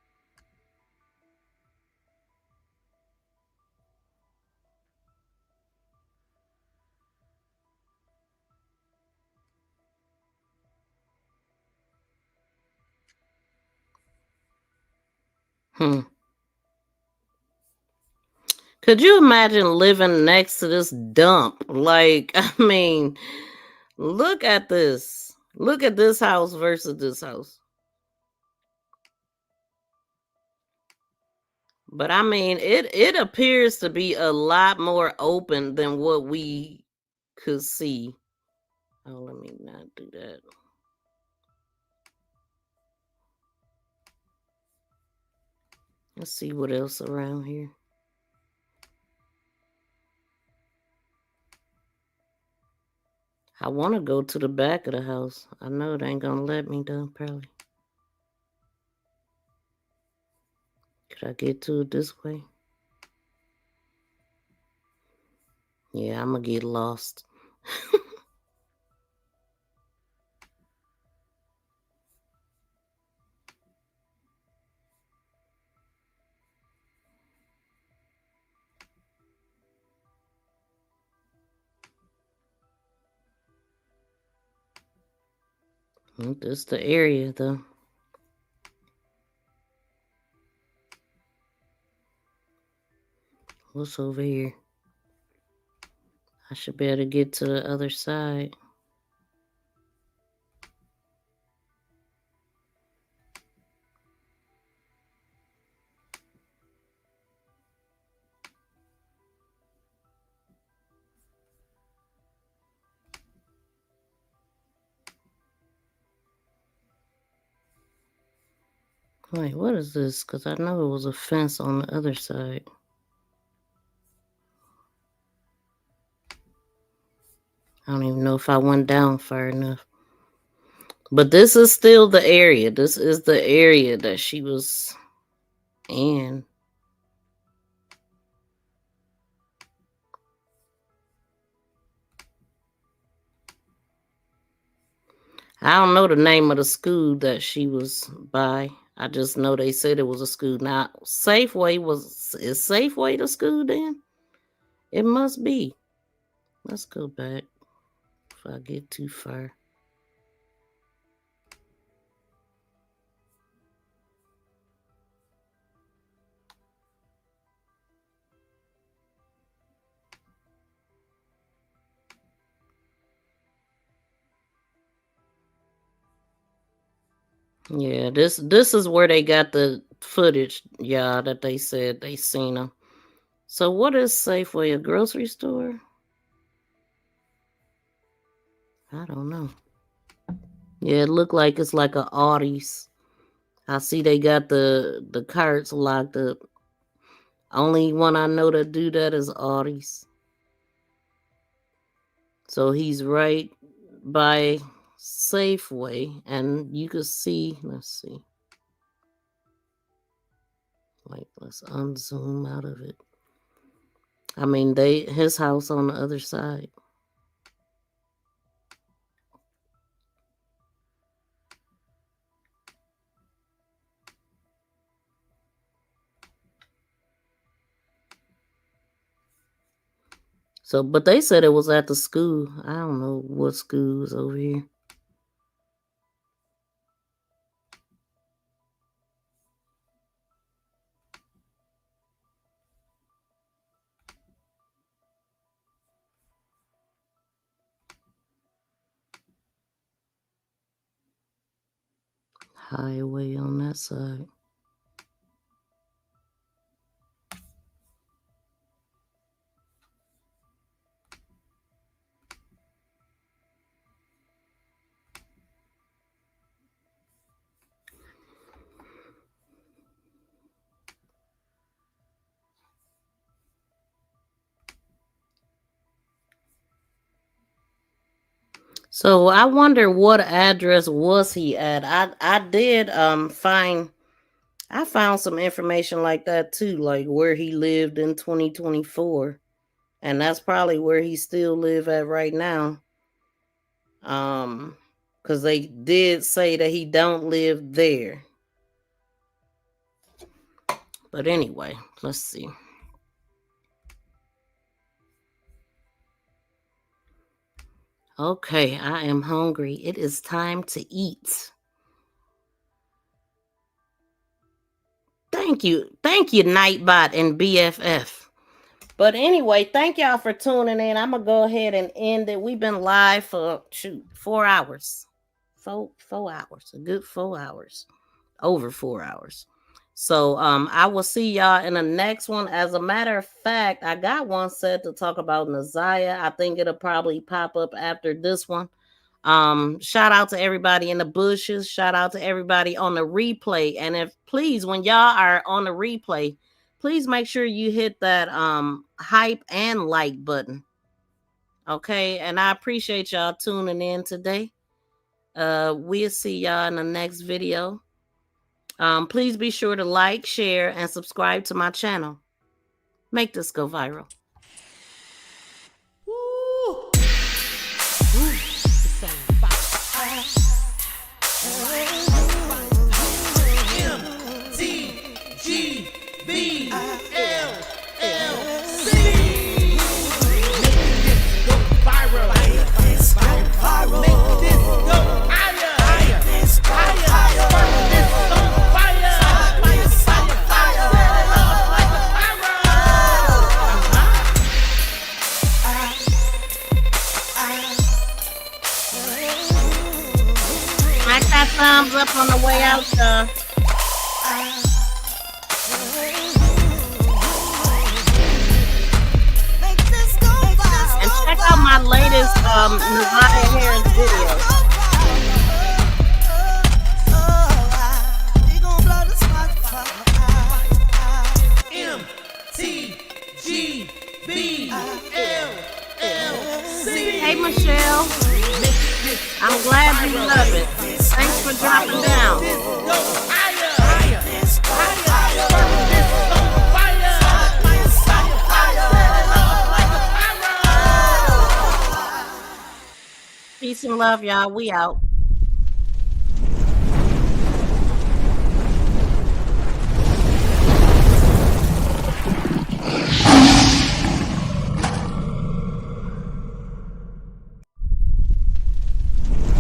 Could you imagine living next to this dump? Like, I mean, look at this. Look at this house versus this house. But I mean, it appears to be a lot more open than what we could see. Oh, let me not do that. Let's see what else around here. I want to go to the back of the house. I know it ain't gonna let me though, probably. Could I get to it this way? Yeah, I'm gonna get lost. This the area though. What's over here? I should be able to get to the other side. Wait, what is this? Because I know it was a fence on the other side. I don't even know if I went down far enough. But this is still the area. This is the area that she was in. I don't know the name of the school that she was by. I just know they said it was a school. Now, is Safeway the school then? It must be. Let's go back if I get too far. Yeah, this is where they got the footage, yeah, that they said they seen them. So what is Safeway, a grocery store? I don't know. Yeah, it looked like it's like a Audis. I see they got the carts locked up. Only one I know that do that is Audis. So he's right by Safeway, and you can see. Let's see. Like, let's unzoom out of it. I mean, his house on the other side. So, but they said it was at the school. I don't know what school is over here. Highway on that side. So I wonder what address was he at. I did I found some information like that too, like where he lived in 2024. And that's probably where he still live at right now. Because they did say that he don't live there. But anyway, let's see. Okay, I am hungry. It is time to eat. Thank you, Nightbot and BFF. But anyway, thank y'all for tuning in. I'm gonna go ahead and end it. We've been live for 4 hours. 4 hours. A good 4 hours. Over 4 hours. So I will see y'all in the next one. As a matter of fact, I got one set to talk about Naziah. I think it'll probably pop up after this one. Shout out to everybody in the bushes. Shout out to everybody on the replay. And if please, when y'all are on the replay, please make sure you hit that hype and like button. Okay, and I appreciate y'all tuning in today. We'll see y'all in the next video. Please be sure to like, share, and subscribe to my channel. Make this go viral. Smack that thumbs up on the way out, y'all. And check out my latest Naziah Harris video. Hey Michelle, I'm glad you love it. Thanks for dropping down. Peace and love, y'all. We out.